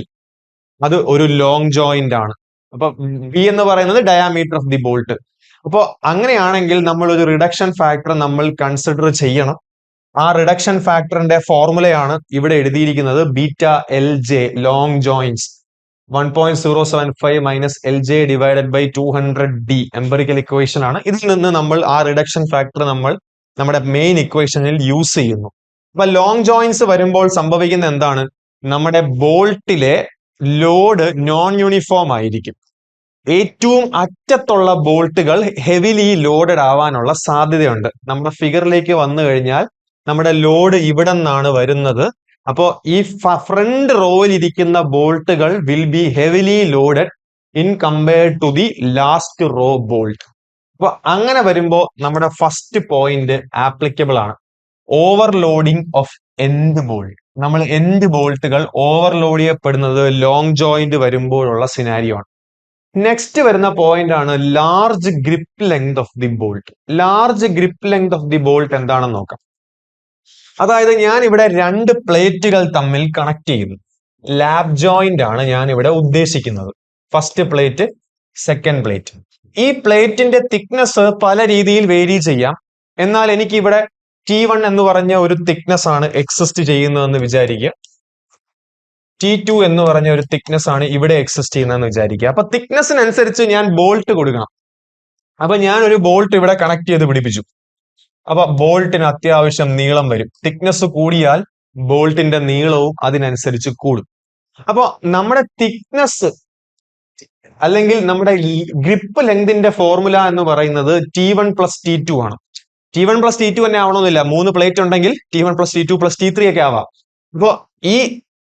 അത് ഒരു ലോങ് ജോയിന്റ് ആണ്. അപ്പൊ B എന്ന് പറയുന്നത് ഡയാമീറ്റർ ഓഫ് ദി ബോൾട്ട്. അപ്പോൾ അങ്ങനെയാണെങ്കിൽ നമ്മൾ ഒരു റിഡക്ഷൻ ഫാക്ടർ നമ്മൾ കൺസിഡർ ചെയ്യണം. ആ റിഡക്ഷൻ ഫാക്ടറിന്റെ ഫോർമുലയാണ് ഇവിടെ എഴുതിയിരിക്കുന്നത്. Beta LJ long joints 1.075 minus LJ divided by 200D empirical equation ആണ്. ഇതിൽ നിന്ന് നമ്മൾ ആ റിഡക്ഷൻ ഫാക്ടർ നമ്മൾ നമ്മുടെ മെയിൻ ഇക്വേഷനിൽ യൂസ് ചെയ്യുന്നു. അപ്പൊ ലോങ് ജോയിന്റ്സ് വരുമ്പോൾ സംഭവിക്കുന്ന എന്താണ്, നമ്മുടെ ബോൾട്ടിലെ ലോഡ് നോൺ യൂണിഫോം ആയിരിക്കും. ഏറ്റവും അറ്റത്തുള്ള ബോൾട്ടുകൾ ഹെവിലി ലോഡഡ് ആവാനുള്ള സാധ്യതയുണ്ട്. നമ്മുടെ ഫിഗറിലേക്ക് വന്നു കഴിഞ്ഞാൽ നമ്മുടെ ലോഡ് ഇവിടെ നിന്നാണ് വരുന്നത്. അപ്പോ ഈ ഫ്രണ്ട് റോയിൽ ഇരിക്കുന്ന ബോൾട്ടുകൾ will be heavily loaded in compared to the last row bolt. അപ്പൊ അങ്ങനെ വരുമ്പോൾ നമ്മുടെ ഫസ്റ്റ് പോയിന്റ് ആപ്ലിക്കബിൾ ആണ്, ഓവർലോഡിങ് ഓഫ് എൻഡ് ബോൾട്ട്. നമ്മൾ എൻഡ് ബോൾട്ടുകൾ ഓവർലോഡ് ചെയ്യപ്പെടുന്നത് ലോങ് ജോയിന്റ് വരുമ്പോഴുള്ള സിനാരിയോ ആണ്. നെക്സ്റ്റ് വരുന്ന പോയിന്റ് ആണ് large grip length of the bolt. Large grip length of the bolt എന്താണെന്ന് നോക്കാം. അതായത് ഞാൻ ഇവിടെ രണ്ട് പ്ലേറ്റുകൾ തമ്മിൽ കണക്ട് ചെയ്യുന്നു. ലാബ് ജോയിന്റ് ആണ് ഞാൻ ഇവിടെ ഉദ്ദേശിക്കുന്നത്. First plate, second plate. ഈ പ്ലേറ്റിന്റെ തിക്നെസ് പല രീതിയിൽ വേരി ചെയ്യാം. എന്നാൽ എനിക്ക് ഇവിടെ T1 എന്ന് പറഞ്ഞ ഒരു തിക്നെസ് ആണ് എക്സിസ്റ്റ് ചെയ്യുന്നതെന്ന് വിചാരിക്കുക. T2 എന്ന് പറഞ്ഞ ഒരു തിക്നെസ് ആണ് ഇവിടെ എക്സിസ്റ്റ് ചെയ്യുന്നതെന്ന് വിചാരിക്കുക. അപ്പൊ തിക്നെസ്സിനനുസരിച്ച് ഞാൻ ബോൾട്ട് കൊടുക്കണം. അപ്പൊ ഞാൻ ഒരു ബോൾട്ട് ഇവിടെ കണക്ട് ചെയ്ത് പിടിപ്പിച്ചു. അപ്പൊ ബോൾട്ടിന് അത്യാവശ്യം നീളം വരും. തിക്നെസ് കൂടിയാൽ ബോൾട്ടിന്റെ നീളവും അതിനനുസരിച്ച് കൂടും. അപ്പൊ നമ്മുടെ തിക്നെസ് അല്ലെങ്കിൽ നമ്മുടെ ഗ്രിപ്പ് ലെങ്തിന്റെ ഫോർമുല എന്ന് പറയുന്നത് T1 പ്ലസ് T2 ആണ്. T1 പ്ലസ് T2 തന്നെ ആവണമെന്നില്ല. 3 പ്ലേറ്റ് ഉണ്ടെങ്കിൽ T1 plus T2 plus T3 ഒക്കെ ആവാം. അപ്പോ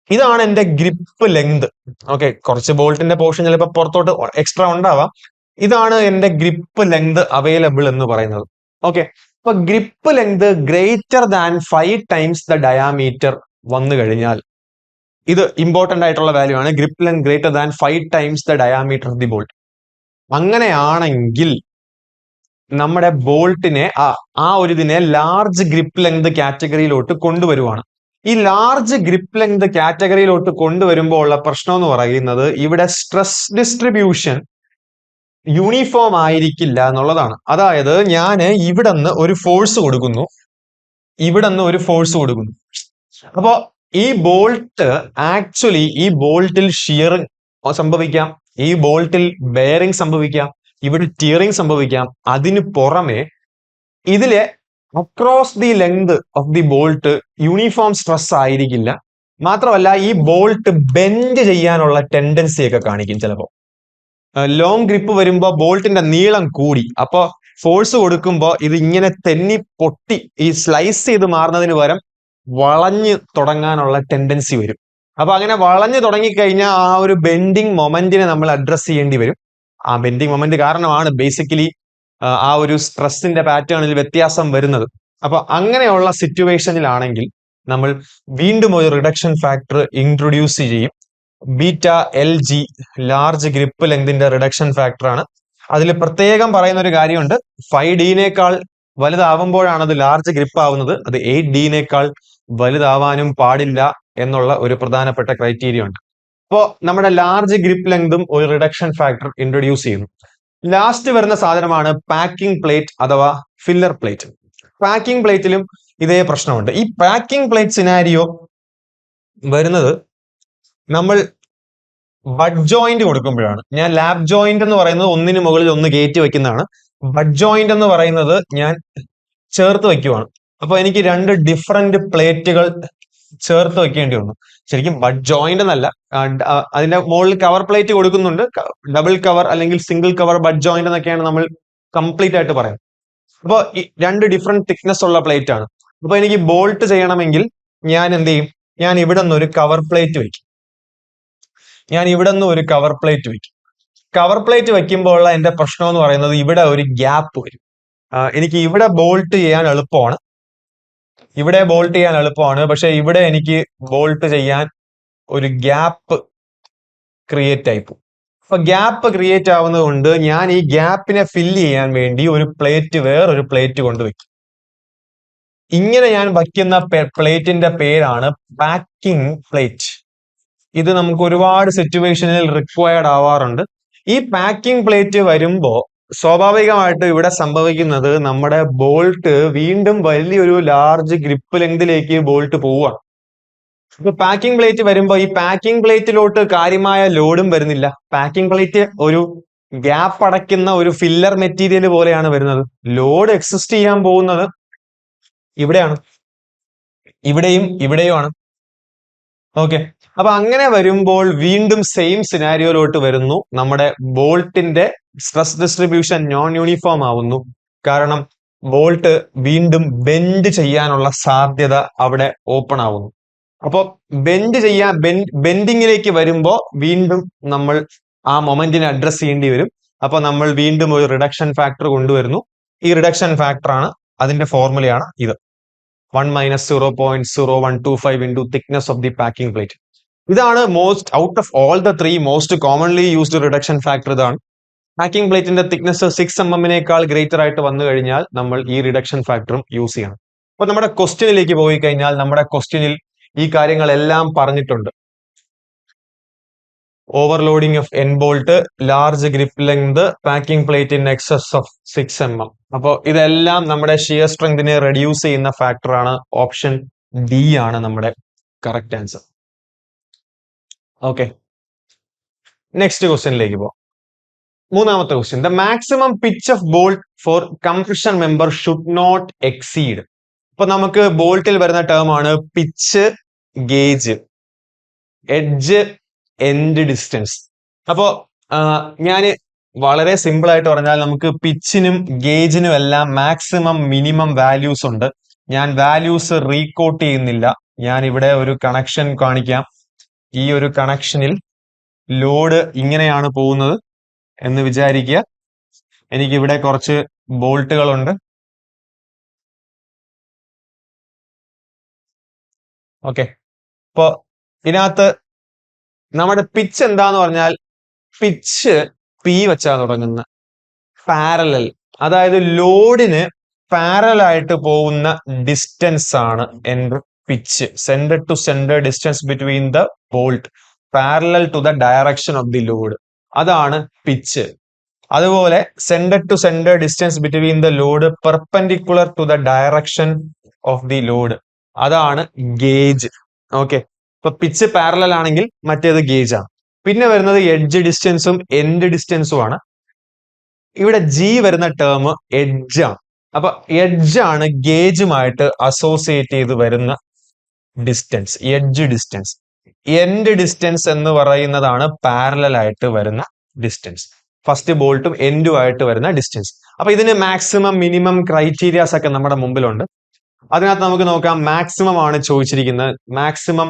ഇതാണ് എന്റെ ഗ്രിപ്പ് ലെങ്ത്. ഓക്കെ, കുറച്ച് ബോൾട്ടിന്റെ പോർഷൻ ചിലപ്പോൾ പുറത്തോട്ട് എക്സ്ട്രാ ഉണ്ടാവാം. ഇതാണ് എന്റെ ഗ്രിപ്പ് ലെങ്ത് അവൈലബിൾ എന്ന് പറയുന്നത്. ഓക്കെ, അപ്പൊ grip length greater than 5 times the diameter വന്നു കഴിഞ്ഞാൽ, ഇത് ഇമ്പോർട്ടന്റ് ആയിട്ടുള്ള വാല്യൂ ആണ്. Grip length greater than 5 times the diameter of the bolt. അങ്ങനെയാണെങ്കിൽ നമ്മുടെ ബോൾട്ടിനെ ആ ഒരു ഇതിനെ ലാർജ് ഗ്രിപ്പ് ലെങ്ത് കാറ്റഗറിയിലോട്ട് കൊണ്ടുവരുവാണ്. ഈ ലാർജ് ഗ്രിപ്പ് ലെങ്ത് കാറ്റഗറിയിലോട്ട് കൊണ്ടുവരുമ്പോൾ ഉള്ള പ്രശ്നം എന്ന് പറയുന്നത് ഇവിടെ സ്ട്രെസ് ഡിസ്ട്രിബ്യൂഷൻ യൂണിഫോം ആയിരിക്കില്ല എന്നുള്ളതാണ്. അതായത് ഞാൻ ഇവിടെ നിന്ന് ഒരു ഫോഴ്സ് കൊടുക്കുന്നു, ഇവിടെ നിന്ന് ഒരു ഫോഴ്സ് കൊടുക്കുന്നു. അപ്പോ ഈ ബോൾട്ട് ആക്ച്വലി ഈ ബോൾട്ടിൽ ഷിയറിംഗ് സംഭവിക്കാം, ഈ ബോൾട്ടിൽ ബെയറിംഗ് സംഭവിക്കാം, ഇവിടെ ടിയറിംഗ് സംഭവിക്കാം. അതിന് പുറമെ ഇതിലെ across the length of the bolt uniform stress ആയിരിക്കില്ല. മാത്രമല്ല ഈ ബോൾട്ട് ബെൻഡ് ചെയ്യാനുള്ള ടെൻഡൻസി ഒക്കെ കാണിക്കും. ചിലപ്പോൾ ലോങ് ഗ്രിപ്പ് വരുമ്പോ ബോൾട്ടിന്റെ നീളം കൂടി, അപ്പൊ ഫോഴ്സ് കൊടുക്കുമ്പോ ഇത് ഇങ്ങനെ തെന്നി പൊട്ടി ഈ സ്ലൈസ് ചെയ്ത് മാറുന്നതിന് പകരം വളഞ്ഞ് തുടങ്ങാനുള്ള ടെൻഡൻസി വരും. അപ്പൊ അങ്ങനെ വളഞ്ഞു തുടങ്ങിക്കഴിഞ്ഞാൽ ആ ഒരു ബെൻഡിങ് മൊമെന്റിനെ നമ്മൾ അഡ്രസ് ചെയ്യേണ്ടി വരും. ആ ബെൻഡിങ് മൊമെന്റ് കാരണമാണ് ബേസിക്കലി ആ ഒരു സ്ട്രെസ്സിന്റെ പാറ്റേണിൽ വ്യത്യാസം വരുന്നത്. അപ്പൊ അങ്ങനെയുള്ള സിറ്റുവേഷനിലാണെങ്കിൽ നമ്മൾ വീണ്ടും ഒരു റിഡക്ഷൻ ഫാക്ടർ ഇൻട്രൊഡ്യൂസ് ചെയ്യും. Beta L G, large grip ലെങ്തിന്റെ റിഡക്ഷൻ ഫാക്ടർ ആണ്. അതിൽ പ്രത്യേകം പറയുന്ന ഒരു കാര്യമുണ്ട്, 5D വലുതാവുമ്പോഴാണ് അത് ലാർജ് ഗ്രിപ്പ് ആവുന്നത്. അത് 8D വലുതാവാനും പാടില്ല എന്നുള്ള ഒരു പ്രധാനപ്പെട്ട ക്രൈറ്റീരിയ ഉണ്ട്. അപ്പോ നമ്മുടെ ലാർജ് ഗ്രിപ്പ് ലെങ്തും ഒരു റിഡക്ഷൻ ഫാക്ടർ ഇൻട്രൊഡ്യൂസ് ചെയ്യുന്നു. ലാസ്റ്റ് വരുന്ന സാധനമാണ് പാക്കിംഗ് പ്ലേറ്റ് അഥവാ ഫില്ലർ പ്ലേറ്റ്. പാക്കിംഗ് പ്ലേറ്റിലും ഇതേ പ്രശ്നമുണ്ട്. ഈ പാക്കിംഗ് പ്ലേറ്റ് സിനാരിയോ വരുന്നത് നമ്മൾ ബഡ് ജോയിന്റ് കൊടുക്കുമ്പോഴാണ്. ഞാൻ ലാബ് ജോയിന്റ് എന്ന് പറയുന്നത് ഒന്നിന് മുകളിൽ ഒന്ന് കയറ്റി വെക്കുന്നതാണ്. ബഡ് ജോയിന്റ് എന്ന് പറയുന്നത് ഞാൻ ചേർത്ത് വെക്കുവാണ്. അപ്പൊ എനിക്ക് രണ്ട് ഡിഫറെന്റ് പ്ലേറ്റുകൾ ചേർത്ത് വെക്കേണ്ടി വന്നു. ശരിക്കും ബഡ് ജോയിന്റ് എന്നല്ല, അതിന്റെ മുകളിൽ കവർ പ്ലേറ്റ് കൊടുക്കുന്നുണ്ട്. ഡബിൾ കവർ അല്ലെങ്കിൽ സിംഗിൾ കവർ ബഡ് ജോയിന്റ് എന്നൊക്കെയാണ് നമ്മൾ കംപ്ലീറ്റ് ആയിട്ട് പറയാം. അപ്പോൾ ഈ രണ്ട് ഡിഫറെന്റ് തിക്നെസ് ഉള്ള പ്ലേറ്റ് ആണ്. അപ്പൊ എനിക്ക് ബോൾട്ട് ചെയ്യണമെങ്കിൽ ഞാൻ എന്ത് ചെയ്യും? ഞാൻ ഇവിടെ നിന്ന് ഒരു കവർ പ്ലേറ്റ് വെക്കും. കവർ പ്ലേറ്റ് വെക്കുമ്പോൾ എന്റെ പ്രശ്നം എന്ന് പറയുന്നത് ഇവിടെ ഒരു ഗ്യാപ്പ് വരും. എനിക്ക് ഇവിടെ ബോൾട്ട് ചെയ്യാൻ എളുപ്പമാണ്, പക്ഷെ ഇവിടെ എനിക്ക് ബോൾട്ട് ചെയ്യാൻ ഒരു ഗ്യാപ്പ് ക്രിയേറ്റ് ആയി പോകും. അപ്പൊ ഗ്യാപ്പ് ക്രിയേറ്റ് ആവുന്നത് കൊണ്ട് ഞാൻ ഈ ഗ്യാപ്പിനെ ഫില്ല് ചെയ്യാൻ വേണ്ടി ഒരു പ്ലേറ്റ്, വേറൊരു പ്ലേറ്റ് കൊണ്ടുവയ്ക്കും. ഇങ്ങനെ ഞാൻ വയ്ക്കുന്ന പ്ലേറ്റിന്റെ പേരാണ് പാക്കിംഗ് പ്ലേറ്റ്. ഇത് നമുക്ക് ഒരുപാട് സിറ്റുവേഷനിൽ റിക്വയർഡ് ആവാറുണ്ട്. ഈ പാക്കിംഗ് പ്ലേറ്റ് വരുമ്പോ സ്വാഭാവികമായിട്ട് ഇവിടെ സംഭവിക്കുന്നത് നമ്മുടെ ബോൾട്ട് വീണ്ടും വലിയൊരു ലാർജ് ഗ്രിപ്പ് ലെങ്തിലേക്ക് ബോൾട്ട് പോവുകയാണ്. ഇപ്പൊ പാക്കിംഗ് പ്ലേറ്റ് വരുമ്പോ ഈ പാക്കിംഗ് പ്ലേറ്റിലോട്ട് കാര്യമായ ലോഡും വരുന്നില്ല. പാക്കിംഗ് പ്ലേറ്റ് ഒരു ഗ്യാപ്പ് അടയ്ക്കുന്ന ഒരു ഫില്ലർ മെറ്റീരിയൽ പോലെയാണ് വരുന്നത്. ലോഡ് എക്സിസ്റ്റ് ചെയ്യാൻ പോകുന്നത് ഇവിടെയാണ്, ഇവിടെയുമാണ്. ഓക്കെ, അപ്പൊ അങ്ങനെ വരുമ്പോൾ വീണ്ടും സെയിം സിനാരിയോയിലോട്ട് വരുന്നു. നമ്മുടെ ബോൾട്ടിന്റെ സ്ട്രെസ് ഡിസ്ട്രിബ്യൂഷൻ നോൺ യൂണിഫോം ആവുന്നു. കാരണം ബോൾട്ട് വീണ്ടും ബെൻഡ് ചെയ്യാനുള്ള സാധ്യത അവിടെ ഓപ്പൺ ആവുന്നു. അപ്പൊ ബെൻഡിങ്ങിലേക്ക് വരുമ്പോ വീണ്ടും നമ്മൾ ആ മൊമെന്റിനെ അഡ്രസ് ചെയ്യേണ്ടി വരും. അപ്പൊ നമ്മൾ വീണ്ടും ഒരു റിഡക്ഷൻ ഫാക്ടർ കൊണ്ടുവരുന്നു. ഈ റിഡക്ഷൻ ഫാക്ടർ ആണ്, അതിന്റെ ഫോർമുലയാണ് ഇത്, 1 - 0.0125 into thickness of the packing plate. ഇതാണ് out of all the 3 most commonly used reduction factor ഇതാണ്. പാക്കിംഗ് പ്ലേറ്റിന്റെ തിക്നെസ് 6 mm ഗ്രേറ്റർ ആയിട്ട് വന്നു കഴിഞ്ഞാൽ നമ്മൾ ഈ റിഡക്ഷൻ ഫാക്ടറും യൂസ് ചെയ്യണം. അപ്പൊ നമ്മുടെ ക്വസ്റ്റ്യനിലേക്ക് പോയി കഴിഞ്ഞാൽ നമ്മുടെ ക്വസ്റ്റ്യനിൽ ഈ കാര്യങ്ങളെല്ലാം പറഞ്ഞിട്ടുണ്ട്. Overloading of an bolt, large grip length, packing plate in excess of 6 mm. അപ്പോൾ ഇതെല്ലാം നമ്മുടെ ഷിയർ സ്ട്രെങ്തിനെ റെഡ്യൂസ് ചെയ്യുന്ന ഫാക്ടറാണ്. ഓപ്ഷൻ ഡി ആണ് നമ്മുടെ കറക്റ്റ് ആൻസർ. ഓക്കെ, നെക്സ്റ്റ് ക്വസ്റ്റ്യനിലേക്ക് പോവാം. മൂന്നാമത്തെ question, the maximum pitch of bolt for compression member should not exceed. അപ്പൊ നമുക്ക് ബോൾട്ടിൽ വരുന്ന ടേം ആണ് pitch, gauge, edge, end distance. അപ്പോ ഞാൻ വളരെ സിമ്പിൾ ആയിട്ട് പറഞ്ഞാൽ നമുക്ക് പിച്ചിനും ഗേജിനും എല്ലാം മാക്സിമം മിനിമം വാല്യൂസ് ഉണ്ട്. ഞാൻ വാല്യൂസ് റീകോട്ട് ചെയ്യുന്നില്ല. ഞാൻ ഇവിടെ ഒരു കണക്ഷൻ കാണിക്കാം. ഈ ഒരു കണക്ഷനിൽ ലോഡ് ഇങ്ങനെയാണ് പോകുന്നത് എന്ന് വിചാരിക്കുക. എനിക്ക് ഇവിടെ കുറച്ച് ബോൾട്ടുകളുണ്ട്. ഓക്കെ, അപ്പോ ഇതിനകത്ത് നമ്മുടെ പിച്ച് എന്താന്ന് പറഞ്ഞാൽ, പിച്ച് പി വെച്ചാ തുടങ്ങുന്ന പാരലൽ, അതായത് ലോഡിന് പാരലൽ ആയിട്ട് പോകുന്ന ഡിസ്റ്റൻസ് ആണ് എന്റെ pitch. Centre to centre distance between the bolt parallel to the direction of the load, അതാണ് പിച്ച്. അതുപോലെ centre to centre distance between the load perpendicular to the direction of the load, അതാണ് gauge. Okay, ഇപ്പൊ pitch parallel ആണെങ്കിൽ മറ്റേത് gauge ആണ്. പിന്നെ വരുന്നത് edge ഡിസ്റ്റൻസും end ഡിസ്റ്റൻസും ആണ്. ഇവിടെ ജി വരുന്ന ടേം എഡ്ജ് ആണ്. അപ്പൊ എഡ്ജ് ആണ് ഗേജുമായിട്ട് അസോസിയേറ്റ് ചെയ്ത് വരുന്ന distance, edge distance. End distance എന്ന് പറയുന്നതാണ് പാരലൽ ആയിട്ട് വരുന്ന ഡിസ്റ്റൻസ്, ഫസ്റ്റ് ബോൾട്ടും എൻഡും ആയിട്ട് വരുന്ന ഡിസ്റ്റൻസ്. അപ്പൊ ഇതിന് മാക്സിമം മിനിമം ക്രൈറ്റീരിയാസ് ഒക്കെ നമ്മുടെ മുമ്പിലുണ്ട്. അതിനകത്ത് നമുക്ക് നോക്കാം. മാക്സിമം ആണ് ചോദിച്ചിരിക്കുന്നത്. Maximum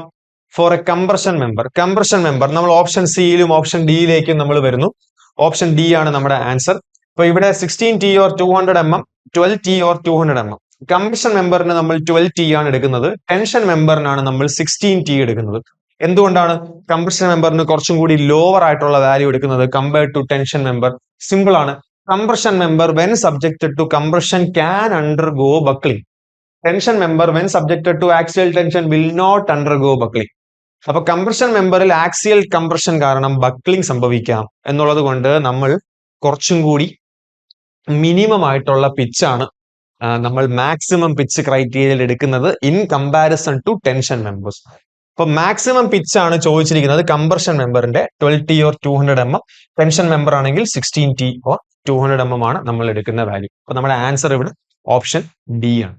for a compression member. Compression member നമ്മൾ ഓപ്ഷൻ സിയിലും ഓപ്ഷൻ ഡിയിലേക്കും നമ്മൾ വരുന്നു. ഓപ്ഷൻ ഡി ആണ് നമ്മുടെ ആൻസർ. അപ്പൊ ഇവിടെ 16T or 200 mm, 12T or 200 mm. Compression മെമ്പറിന് നമ്മൾ 12T ആണ് എടുക്കുന്നത്. ടെൻഷൻ മെമ്പറിനാണ് നമ്മൾ 16T എടുക്കുന്നത്. എന്തുകൊണ്ടാണ് കംപ്രഷൻ മെമ്പറിന് കുറച്ചും കൂടി ലോവർ ആയിട്ടുള്ള വാല്യൂ എടുക്കുന്നത് compared to tension member? Simple ആണ്. Compression member when subjected to compression can undergo buckling. Tension member when subjected to axial tension will not undergo buckling. അപ്പൊ കംപ്രഷൻ മെമ്പറിൽ ആക്സിയൽ കംപ്രഷൻ കാരണം buckling സംഭവിക്കാം എന്നുള്ളത് കൊണ്ട് നമ്മൾ കുറച്ചും കൂടി മിനിമം ആയിട്ടുള്ള പിച്ചാണ് നമ്മൾ മാക്സിമം പിച്ച് ക്രൈറ്റീരിയയിൽ എടുക്കുന്നത് in comparison to tension members. അപ്പൊ മാക്സിമം പിച്ച് ആണ് ചോദിച്ചിരിക്കുന്നത് കംപ്രഷൻ മെമ്പറിന്റെ 12T or 200 mm. Tension member ആണെങ്കിൽ 16T ഓർ 200 mm ആണ് നമ്മൾ എടുക്കുന്ന വാല്യൂ. അപ്പൊ നമ്മുടെ ആൻസർ ഇവിടെ ഓപ്ഷൻ ഡി ആണ്.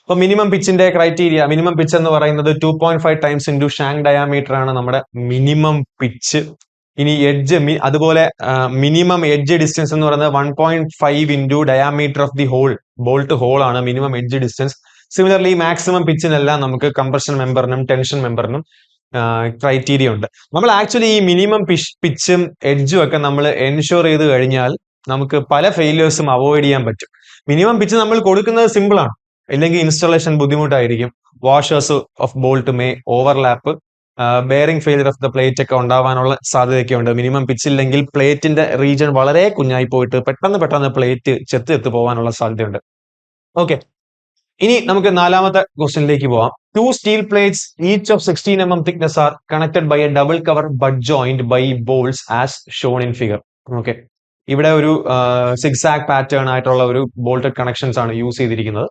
അപ്പൊ മിനിമം പിച്ചിന്റെ ക്രൈറ്റീരിയ, മിനിമം പിച്ച് എന്ന് പറയുന്നത് 2.5 ടൈംസ് ഇൻറ്റു ഷാങ്ക് ഡയാമീറ്റർ ആണ് നമ്മുടെ മിനിമം പിച്ച്. ഇനി എഡ്ജ്, അതുപോലെ മിനിമം എഡ്ജ് ഡിസ്റ്റൻസ് എന്ന് പറയുന്നത് 1.5 into diameter of the hole, bolt hole ആണ് minimum edge distance. Similarly maximum പിച്ചിനെല്ലാം നമുക്ക് കംപ്രഷൻ മെമ്പറിനും ടെൻഷൻ മെമ്പറിനും ക്രൈറ്റീരിയ ഉണ്ട്. നമ്മൾ ആക്ച്വലി ഈ മിനിമം പിച്ചും എഡ്ജും ഒക്കെ നമ്മൾ എൻഷുർ ചെയ്ത് കഴിഞ്ഞാൽ നമുക്ക് പല ഫെയിലിയേഴ്സും അവോയ്ഡ് ചെയ്യാൻ പറ്റും. മിനിമം പിച്ച് നമ്മൾ കൊടുക്കുന്നത് സിമ്പിൾ ആണ്, ഇല്ലെങ്കിൽ ഇൻസ്റ്റാളേഷൻ ബുദ്ധിമുട്ടായിരിക്കും. Washers of bolt may overlap, bearing failure of the plate ഒക്കെ ഉണ്ടാവാനുള്ള സാധ്യതയൊക്കെ ഉണ്ട്. മിനിമം പിച്ചില്ലെങ്കിൽ പ്ലേറ്റിന്റെ റീജിയൻ വളരെ കുഞ്ഞായി പോയിട്ട് പെട്ടെന്ന് പ്ലേറ്റ് ചെത്ത് പോകാനുള്ള സാധ്യതയുണ്ട്. ഓക്കെ, ഇനി നമുക്ക് നാലാമത്തെ ക്വസ്റ്റ്യനിലേക്ക് പോവാം. 2 steel plates each of 16 mm thickness are connected by a double cover butt joint by bolts as shown in figure. Okay, ഇവിടെ ഒരു സിക്സാക് പാറ്റേൺ ആയിട്ടുള്ള ഒരു ബോൾട്ടഡ് കണക്ഷൻസ് ആണ് യൂസ് ചെയ്തിരിക്കുന്നത്.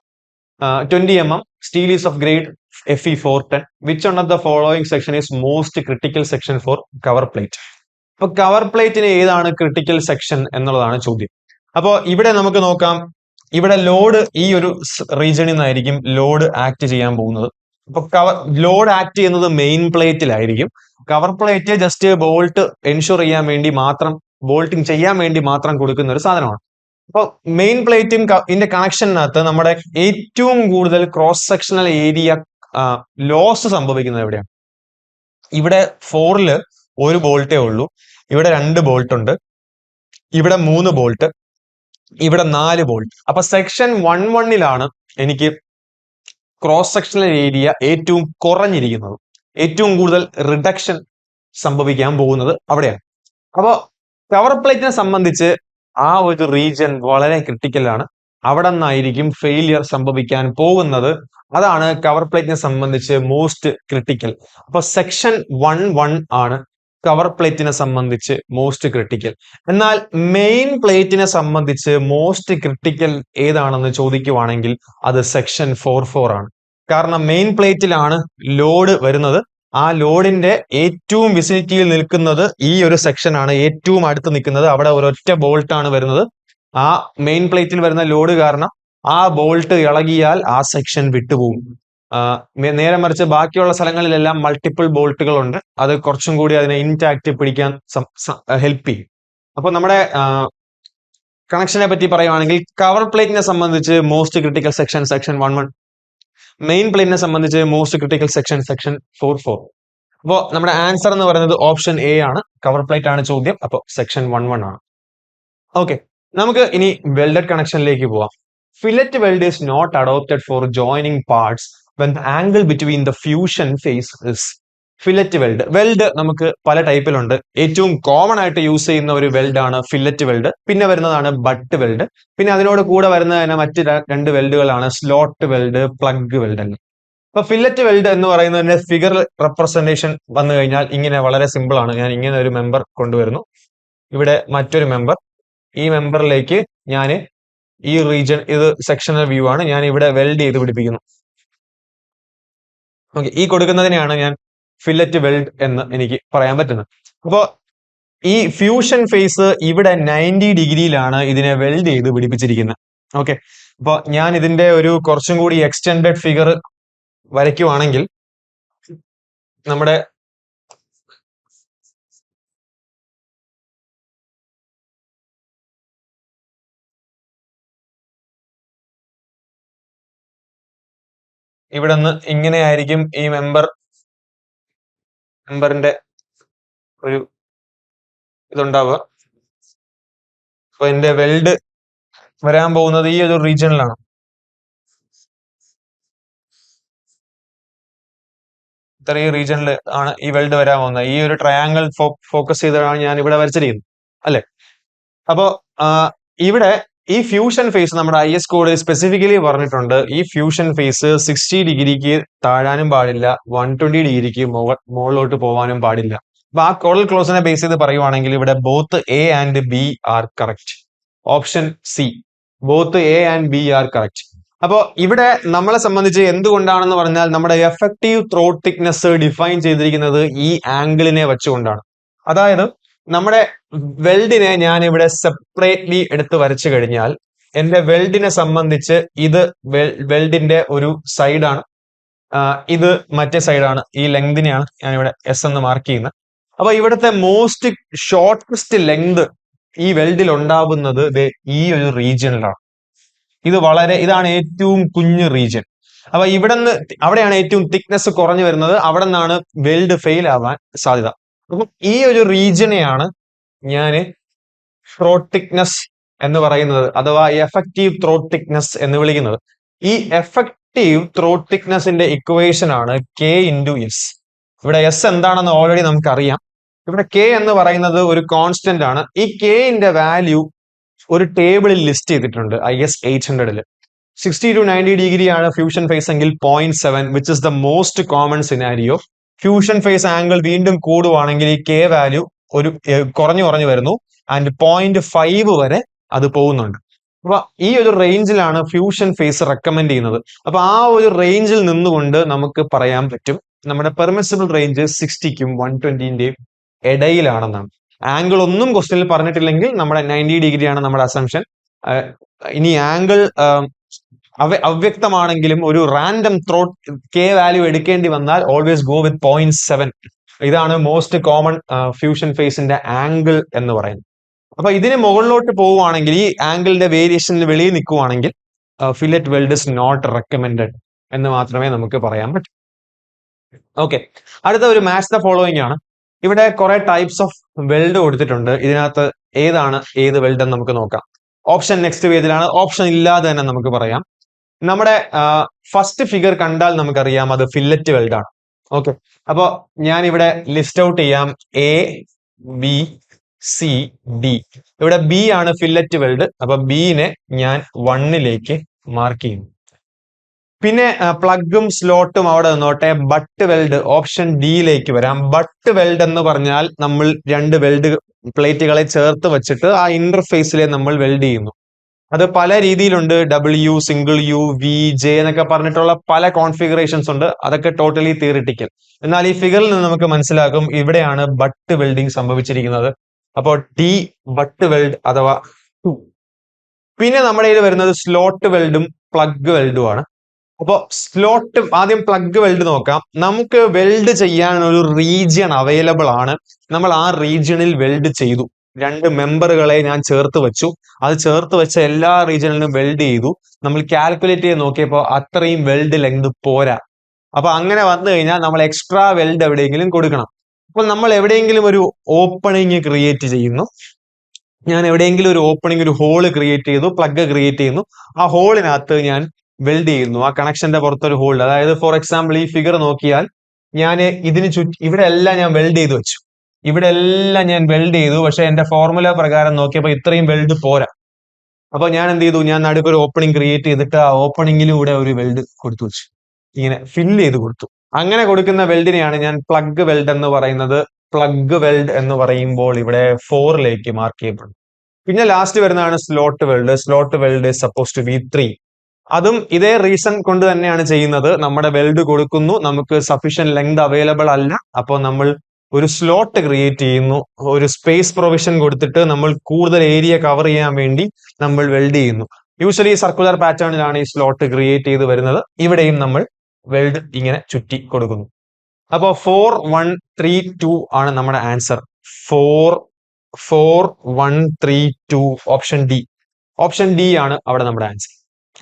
20 mm steel is of grade Fe 410. Which one of the following section is most critical section for cover plate? അപ്പൊ cover പ്ലേറ്റിന് ഏതാണ് critical section എന്നുള്ളതാണ് ചോദ്യം. അപ്പോൾ ഇവിടെ നമുക്ക് നോക്കാം. ഇവിടെ ലോഡ് ഈ ഒരു റീജിയണിൽ നിന്നായിരിക്കും ലോഡ് ആക്ട് ചെയ്യാൻ പോകുന്നത്. അപ്പൊ ലോഡ് ആക്ട് ചെയ്യുന്നത് മെയിൻ പ്ലേറ്റിലായിരിക്കും. Cover plate just bolt ensure ചെയ്യാൻ വേണ്ടി മാത്രം, ബോൾട്ടിങ് ചെയ്യാൻ വേണ്ടി മാത്രം കൊടുക്കുന്ന ഒരു സാധനമാണ്. അപ്പൊ മെയിൻ പ്ലേറ്റും ഇതിന്റെ കണക്ഷനകത്ത് നമ്മുടെ ഏറ്റവും കൂടുതൽ ക്രോസ് സെക്ഷണൽ ഏരിയ ലോസ് സംഭവിക്കുന്നത് എവിടെയാണ്? ഇവിടെ 4-ല് ഒരു ബോൾട്ടേ ഉള്ളൂ, ഇവിടെ 2 ബോൾട്ട് ഉണ്ട്, ഇവിടെ 3 ബോൾട്ട്, ഇവിടെ 4 ബോൾട്ട്. അപ്പൊ സെക്ഷൻ 1-1-ലാണ് എനിക്ക് ക്രോസ് സെക്ഷണൽ ഏരിയ ഏറ്റവും കുറഞ്ഞിരിക്കുന്നത്, ഏറ്റവും കൂടുതൽ റിഡക്ഷൻ സംഭവിക്കാൻ പോകുന്നത് അവിടെയാണ്. അപ്പൊ കവർ പ്ലേറ്റിനെ സംബന്ധിച്ച് ആ ഒരു റീജിയൻ വളരെ ക്രിട്ടിക്കലാണ്. അവിടെ നിന്നായിരിക്കും ഫെയിലിയർ സംഭവിക്കാൻ പോകുന്നത്. അതാണ് കവർ പ്ലേറ്റിനെ സംബന്ധിച്ച് മോസ്റ്റ് ക്രിട്ടിക്കൽ. അപ്പൊ സെക്ഷൻ 1-1 ആണ് കവർ പ്ലേറ്റിനെ സംബന്ധിച്ച് മോസ്റ്റ് ക്രിട്ടിക്കൽ. എന്നാൽ മെയിൻ പ്ലേറ്റിനെ സംബന്ധിച്ച് മോസ്റ്റ് ക്രിട്ടിക്കൽ ഏതാണെന്ന് ചോദിക്കുവാണെങ്കിൽ അത് സെക്ഷൻ 4-4 ആണ്. കാരണം മെയിൻ പ്ലേറ്റിലാണ് ലോഡ് വരുന്നത്. ആ ലോഡിന്റെ ഏറ്റവും വിസിനിറ്റിയിൽ നിൽക്കുന്നത് ഈ ഒരു സെക്ഷൻ ആണ്, ഏറ്റവും അടുത്ത് നിൽക്കുന്നത്. അവിടെ ഒരൊറ്റ ബോൾട്ട് ആണ് വരുന്നത്. ആ മെയിൻ പ്ലേറ്റിൽ വരുന്ന ലോഡ് കാരണം ആ ബോൾട്ട് ഇളകിയാൽ ആ സെക്ഷൻ വിട്ടുപോകും. നേരെ മറിച്ച് ബാക്കിയുള്ള സ്ഥലങ്ങളിലെല്ലാം മൾട്ടിപ്പിൾ ബോൾട്ടുകൾ ഉണ്ട്. അത് കുറച്ചും കൂടി അതിനെ ഇൻടാക്ട് പിടിക്കാൻ ഹെൽപ്പ് ചെയ്യും. അപ്പൊ നമ്മുടെ കണക്ഷനെ പറ്റി പറയുവാണെങ്കിൽ കവർ പ്ലേറ്റിനെ സംബന്ധിച്ച് മോസ്റ്റ് ക്രിട്ടിക്കൽ സെക്ഷൻ 1-1, മെയിൻ പ്ലേറ്റിനെ സംബന്ധിച്ച് മോസ്റ്റ് ക്രിട്ടിക്കൽ സെക്ഷൻ 4-4. അപ്പോൾ നമ്മുടെ ആൻസർ എന്ന് പറയുന്നത് ഓപ്ഷൻ എ ആണ്. കവർ പ്ലേറ്റ് ആണ് ചോദ്യം. അപ്പോൾ സെക്ഷൻ 1-1 ആണ്. ഓക്കെ, നമുക്ക് ഇനി വെൽഡഡ് കണക്ഷനിലേക്ക് പോവാം. Fillet weld is not adopted for joining parts when the angle between the fusion phase is. Fillet weld. Weld നമുക്ക് പല ടൈപ്പിലുണ്ട്. ഏറ്റവും കോമൺ ആയിട്ട് യൂസ് ചെയ്യുന്ന ഒരു വെൽഡ് ആണ് ഫില്ലറ്റ് വെൽഡ്. പിന്നെ വരുന്നതാണ് ബട്ട് വെൽഡ്. പിന്നെ അതിനോട് കൂടെ വരുന്ന മറ്റ് 2 വെൽഡുകളാണ് സ്ലോട്ട് വെൽഡ്, പ്ലഗ് വെൽഡ് എന്ന്. അപ്പൊ ഫില്ലറ്റ് വെൽഡ് എന്ന് പറയുന്നതിന്റെ ഫിഗർ റെപ്രസെന്റേഷൻ വന്നു കഴിഞ്ഞാൽ ഇങ്ങനെ വളരെ സിമ്പിൾ ആണ്. ഞാൻ ഇങ്ങനെ ഒരു മെമ്പർ കൊണ്ടുവരുന്നു. ഇവിടെ മറ്റൊരു മെമ്പർ. ഈ മെമ്പറിലേക്ക് ഞാൻ ഈ റീജിയൻ, ഇത് സെക്ഷണൽ വ്യൂ ആണ്, ഞാൻ ഇവിടെ വെൽഡ് ചെയ്ത് പിടിപ്പിക്കുന്നു. ഓക്കെ, ഈ കൊടുക്കുന്നതിനെയാണ് ഞാൻ ഫില്ലറ്റ് വെൽഡ് എന്ന് എനിക്ക് പറയാൻ പറ്റുന്നത്. അപ്പോൾ ഈ ഫ്യൂഷൻ ഫേസ് ഇവിടെ 90 ഡിഗ്രിയിലാണ് ഇതിനെ വെൽഡ് ചെയ്ത് പിടിപ്പിച്ചിരിക്കുന്നത്. ഓക്കെ, അപ്പൊ ഞാൻ ഇതിന്റെ ഒരു കുറച്ചും കൂടി എക്സ്റ്റെൻഡഡ് ഫിഗർ വരയ്ക്കുവാണെങ്കിൽ നമ്മുടെ ഇവിടെ നിന്ന് ഇങ്ങനെയായിരിക്കും ഈ മെമ്പറിന്റെ ഒരു ഇതുണ്ടാവുക. അപ്പൊ എന്റെ വെൽഡ് വരാൻ പോകുന്നത് ഈ ഒരു റീജിയനിലാണ്. ഇത്രയും റീജിയനിൽ ആണ് ഈ വെൽഡ് വരാൻ പോകുന്നത്. ഈ ഒരു ട്രയാങ്കിൾ ഫോക്കസ് ചെയ്താണ് ഞാൻ ഇവിടെ വരച്ചിരിക്കുന്നത്, അല്ലെ? അപ്പോ ഇവിടെ ഈ ഫ്യൂഷൻ ഫേസ് നമ്മുടെ IS കോഡിൽ സ്പെസിഫിക്കലി പറഞ്ഞിട്ടുണ്ട്, ഈ ഫ്യൂഷൻ ഫേസ് 60 ഡിഗ്രിക്ക് താഴാനും പാടില്ല, 120 ഡിഗ്രിക്ക് മുകളിലോട്ട് പോകാനും പാടില്ല. അപ്പൊ ആ കോഡൽ ക്ലോസിനെ ബേസ് ചെയ്ത് പറയുവാണെങ്കിൽ ഇവിടെ both A and B are correct. Option C, both A and B are correct. അപ്പോ ഇവിടെ നമ്മളെ സംബന്ധിച്ച് എന്തുകൊണ്ടാണെന്ന് പറഞ്ഞാൽ നമ്മുടെ എഫക്റ്റീവ് ത്രോട്ട് തിക്നെസ് ഡിഫൈൻ ചെയ്തിരിക്കുന്നത് ഈ ആംഗിളിനെ വെച്ചുകൊണ്ടാണ്. അതായത് നമ്മുടെ വെൽഡിനെ ഞാൻ ഇവിടെ സെപ്പറേറ്റ്ലി എടുത്ത് വരച്ചു കഴിഞ്ഞാൽ എന്റെ വെൽഡിനെ സംബന്ധിച്ച് ഇത് വെൽഡിന്റെ ഒരു സൈഡാണ്, ഇത് മറ്റേ സൈഡാണ്. ഈ ലെങ്തിനെയാണ് ഞാൻ ഇവിടെ S എന്ന് മാർക്ക് ചെയ്യുന്നത്. അപ്പൊ ഇവിടുത്തെ മോസ്റ്റ് ഷോർട്ടസ്റ്റ് ലെങ്ത് ഈ വെൽഡിൽ ഉണ്ടാവുന്നത് ഈ ഒരു റീജിയനിലാണ്. ഇതാണ് ഏറ്റവും കുഞ്ഞു റീജിയൻ. അപ്പൊ അവിടെയാണ് ഏറ്റവും തിക്നെസ് കുറഞ്ഞു വരുന്നത്. അവിടെ നിന്നാണ് വെൽഡ് ഫെയിൽ ആവാൻ സാധ്യത. അപ്പം ഈ ഒരു റീജിയനെയാണ് ഞാൻ ത്രോട്ട് തിക്നെസ് എന്ന് പറയുന്നത്, അഥവാ എഫക്റ്റീവ് ത്രോട്ട് തിക്നെസ് എന്ന് വിളിക്കുന്നത്. ഈ എഫക്റ്റീവ് ത്രോട്ട് തിക്നെസിന്റെ ഇക്വേഷൻ ആണ് K ഇൻറ്റു S. ഇവിടെ S എന്താണെന്ന് ഓൾറെഡി നമുക്കറിയാം. ഇവിടെ K എന്ന് പറയുന്നത് ഒരു കോൺസ്റ്റന്റ് ആണ്. ഈ Kന്റെ വാല്യൂ ഒരു ടേബിളിൽ ലിസ്റ്റ് ചെയ്തിട്ടുണ്ട് IS 800. 60 to 90 ഡിഗ്രി ആണ് ഫ്യൂഷൻ ഫേസ് എങ്കിൽ 0.7, which is the most common scenario. Fusion phase angle വീണ്ടും കൂടുവാണെങ്കിൽ ഈ K വാല്യൂ ഒരു കുറഞ്ഞു വരുന്നു, ആൻഡ് 0.5 വരെ അത് പോകുന്നുണ്ട്. അപ്പൊ ഈ ഒരു റേഞ്ചിലാണ് ഫ്യൂഷൻ ഫേസ് റെക്കമെൻഡ് ചെയ്യുന്നത്. അപ്പൊ ആ ഒരു റേഞ്ചിൽ നിന്നുകൊണ്ട് നമുക്ക് പറയാൻ പറ്റും നമ്മുടെ പെർമിസിബിൾ റേഞ്ച് 60ക്കും 120ന്റെയും ഇടയിലാണെന്നാണ്. ആംഗിൾ ഒന്നും ക്വസ്റ്റ്യനിൽ പറഞ്ഞിട്ടില്ലെങ്കിൽ നമ്മുടെ 90 ഡിഗ്രിയാണ് നമ്മുടെ അസംഷൻ. ഇനി ആംഗിൾ അവ്യക്തമാണെങ്കിലും ഒരു റാൻഡം ത്രോട്ട് K വാല്യൂ എടുക്കേണ്ടി വന്നാൽ ഓൾവേസ് ഗോ വിത്ത് 0.7. ഇതാണ് മോസ്റ്റ് കോമൺ ഫ്യൂഷൻ ഫേസിന്റെ ആംഗിൾ എന്ന് പറയുന്നത്. അപ്പൊ ഇതിന് മുകളിലോട്ട് പോവുകയാണെങ്കിൽ, ഈ ആംഗിളിന്റെ വേരിയേഷനിൽ വെളിയിൽ നിൽക്കുവാണെങ്കിൽ fillet weld is not recommended എന്ന് മാത്രമേ നമുക്ക് പറയാൻ പറ്റൂ. ഓക്കെ, അടുത്ത ഒരു മാച്ച് ദ ഫോളോയിങ് ആണ്. ഇവിടെ കുറെ ടൈപ്സ് ഓഫ് വെൽഡ് കൊടുത്തിട്ടുണ്ട്. ഇതിനകത്ത് ഏത് വെൽഡ് എന്ന് നമുക്ക് നോക്കാം. Option next പേജിലാണ്. ഓപ്ഷൻ ഇല്ലാതെ തന്നെ നമുക്ക് പറയാം. നമ്മുടെ ഫസ്റ്റ് ഫിഗർ കണ്ടാൽ നമുക്കറിയാം അത് ഫില്ലറ്റ് വെൽഡ് ആണ്. ഓക്കെ, അപ്പോ ഞാൻ ഇവിടെ ലിസ്റ്റ് ഔട്ട് ചെയ്യാം A, B, C, D. ഇവിടെ B ആണ് ഫില്ലറ്റ് വെൽഡ്. അപ്പൊ ബിനെ ഞാൻ 1ലേക്ക് മാർക്ക് ചെയ്യുന്നു. പിന്നെ പ്ലഗും സ്ലോട്ടും അവിടെ നിന്നോട്ടെ. ബട്ട് വെൽഡ് ഓപ്ഷൻ ഡിയിലേക്ക് വരാം. ബട്ട് വെൽഡ് എന്ന് പറഞ്ഞാൽ നമ്മൾ 2 വെൽഡ് പ്ലേറ്റുകളെ ചേർത്ത് വെച്ചിട്ട് ആ ഇന്റർഫേസിലെ നമ്മൾ വെൽഡ് ചെയ്യുന്നു. അത് പല രീതിയിലുണ്ട്. W, single U, V, J എന്നൊക്കെ പറഞ്ഞിട്ടുള്ള പല കോൺഫിഗറേഷൻസ് ഉണ്ട്. അതൊക്കെ ടോട്ടലി തിയറിറ്റിക്കൽ. എന്നാൽ ഈ ഫിഗറിൽ നിന്ന് നമുക്ക് മനസ്സിലാക്കും ഇവിടെയാണ് ബട്ട് വെൽഡിങ് സംഭവിച്ചിരിക്കുന്നത്. അപ്പോൾ D ബട്ട് വെൽഡ് അഥവാ 2. പിന്നെ നമ്മുടെ കയ്യിൽ വരുന്നത് സ്ലോട്ട് വെൽഡും പ്ലഗ് വെൽഡും ആണ്. അപ്പൊ സ്ലോട്ട്, ആദ്യം പ്ലഗ് വെൽഡ് നോക്കാം. നമുക്ക് വെൽഡ് ചെയ്യാൻ ഒരു റീജിയൻ അവൈലബിൾ ആണ്. നമ്മൾ ആ റീജിയണിൽ വെൽഡ് ചെയ്തു. 2 മെമ്പറുകളെ ഞാൻ ചേർത്ത് വെച്ചു. അത് ചേർത്ത് വെച്ച എല്ലാ റീജിയണിലും വെൽഡ് ചെയ്തു. നമ്മൾ കാൽക്കുലേറ്റ് ചെയ്ത് നോക്കിയപ്പോൾ അത്രയും വെൽഡ് ലെങ്ത് പോരാ. അപ്പൊ അങ്ങനെ വന്നു കഴിഞ്ഞാൽ നമ്മൾ എക്സ്ട്രാ വെൽഡ് എവിടെയെങ്കിലും കൊടുക്കണം. അപ്പൊ നമ്മൾ എവിടെയെങ്കിലും ഒരു ഓപ്പണിങ് ക്രിയേറ്റ് ചെയ്യുന്നു. ഞാൻ എവിടെയെങ്കിലും ഒരു ഓപ്പണിങ്, ഒരു ഹോള് ക്രിയേറ്റ് ചെയ്തു, പ്ലഗ് ക്രിയേറ്റ് ചെയ്യുന്നു. ആ ഹോളിനകത്ത് ഞാൻ വെൽഡ് ചെയ്യുന്നു. ആ കണക്ഷന്റെ പുറത്തൊരു ഹോൾ. അതായത് ഫോർ എക്സാമ്പിൾ ഈ ഫിഗർ നോക്കിയാൽ ഞാൻ ഇതിന് ഇവിടെ എല്ലാം ഞാൻ വെൽഡ് ചെയ്ത് വെച്ചു. ഇവിടെ എല്ലാം ഞാൻ വെൽഡ് ചെയ്തു. പക്ഷെ എന്റെ ഫോർമുല പ്രകാരം നോക്കിയപ്പോൾ ഇത്രയും വെൽഡ് പോരാ. അപ്പൊ ഞാൻ എന്ത് ചെയ്തു? ഞാൻ നടുക്കൊരു ഓപ്പണിംഗ് ക്രിയേറ്റ് ചെയ്തിട്ട് ആ ഓപ്പണിംഗിലൂടെ ഒരു വെൽഡ് കൊടുത്തു വെച്ചു. ഇങ്ങനെ ഫില്ല് ചെയ്ത് കൊടുത്തു. അങ്ങനെ കൊടുക്കുന്ന വെൽഡിനെയാണ് ഞാൻ പ്ലഗ് വെൽഡ് എന്ന് പറയുന്നത്. പ്ലഗ് വെൽഡ് എന്ന് പറയുമ്പോൾ ഇവിടെ 4ലേക്ക് മാർക്ക് ചെയ്യപ്പെടും. പിന്നെ ലാസ്റ്റ് വരുന്നതാണ് slot weld. Slot weld suppose to be 3. അതും ഇതേ റീസൺ കൊണ്ട് തന്നെയാണ് ചെയ്യുന്നത്. നമ്മുടെ വെൽഡ് കൊടുക്കുന്നു, നമുക്ക് സഫീഷ്യന്റ് ലെങ്ത് അവൈലബിൾ അല്ല, അപ്പോൾ നമ്മൾ ഒരു സ്ലോട്ട് ക്രിയേറ്റ് ചെയ്യുന്നു. ഒരു സ്പേസ് പ്രൊവിഷൻ കൊടുത്തിട്ട് നമ്മൾ കൂടുതൽ ഏരിയ കവർ ചെയ്യാൻ വേണ്ടി നമ്മൾ വെൽഡ് ചെയ്യുന്നു. യൂഷ്വലി സർക്കുലർ പാറ്റേണിലാണ് ഈ സ്ലോട്ട് ക്രിയേറ്റ് ചെയ്ത് വരുന്നത്. ഇവിടെയും നമ്മൾ വെൽഡ് ഇങ്ങനെ ചുറ്റി കൊടുക്കുന്നു. അപ്പോൾ 4 1 3 2 ആണ് നമ്മുടെ answer. 4 4 1 3 2 option D. Option D ആണ് അവിടെ നമ്മുടെ ആൻസർ.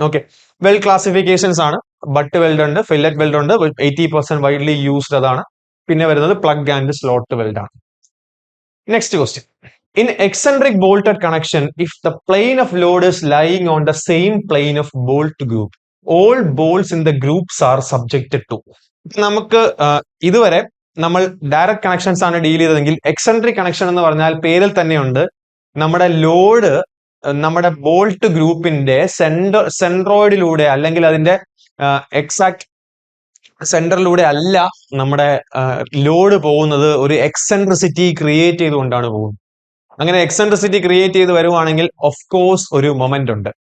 ഓക്കെ, വെൽഡ് ക്ലാസിഫിക്കേഷൻസ് ആണ്. ബട്ട് വെൽഡ് ഉണ്ട്, ഫില്ലറ്റ് വെൽഡ് ഉണ്ട്, 80% വൈഡ്ലി യൂസ്ഡ് അതാണ്. പിന്നെ വരുന്നത് പ്ലഗ് ആൻഡ് സ്ലോട്ട് വെൽഡ് ആണ്. Next question. In eccentric bolted connection, if the plane of load is lying on the same plane of bolt group, all bolts in the groups are subjected to. നമുക്ക് ഇതുവരെ നമ്മൾ direct connections ആണ് deal ചെയ്തതെങ്കിൽ eccentric connection എന്ന് പറഞ്ഞാൽ പേരിൽ തന്നെയുണ്ട്. നമ്മുടെ load നമ്മുടെ ബോൾട്ട് ഗ്രൂപ്പിന്റെ സെൻട്രോയിഡിലൂടെ അല്ലെങ്കിൽ അതിന്റെ എക്സാക്ട് സെന്ററിലൂടെ അല്ല നമ്മുടെ ലോഡ് പോകുന്നത്, ഒരു എക്സെൻട്രിസിറ്റി ക്രിയേറ്റ് ചെയ്തുകൊണ്ടാണ് പോകുന്നത്. അങ്ങനെ എക്സെൻട്രിസിറ്റി ക്രിയേറ്റ് ചെയ്ത് വരുവാണെങ്കിൽ ഓഫ് കോഴ്സ് ഒരു മൊമെന്റ് ഉണ്ട്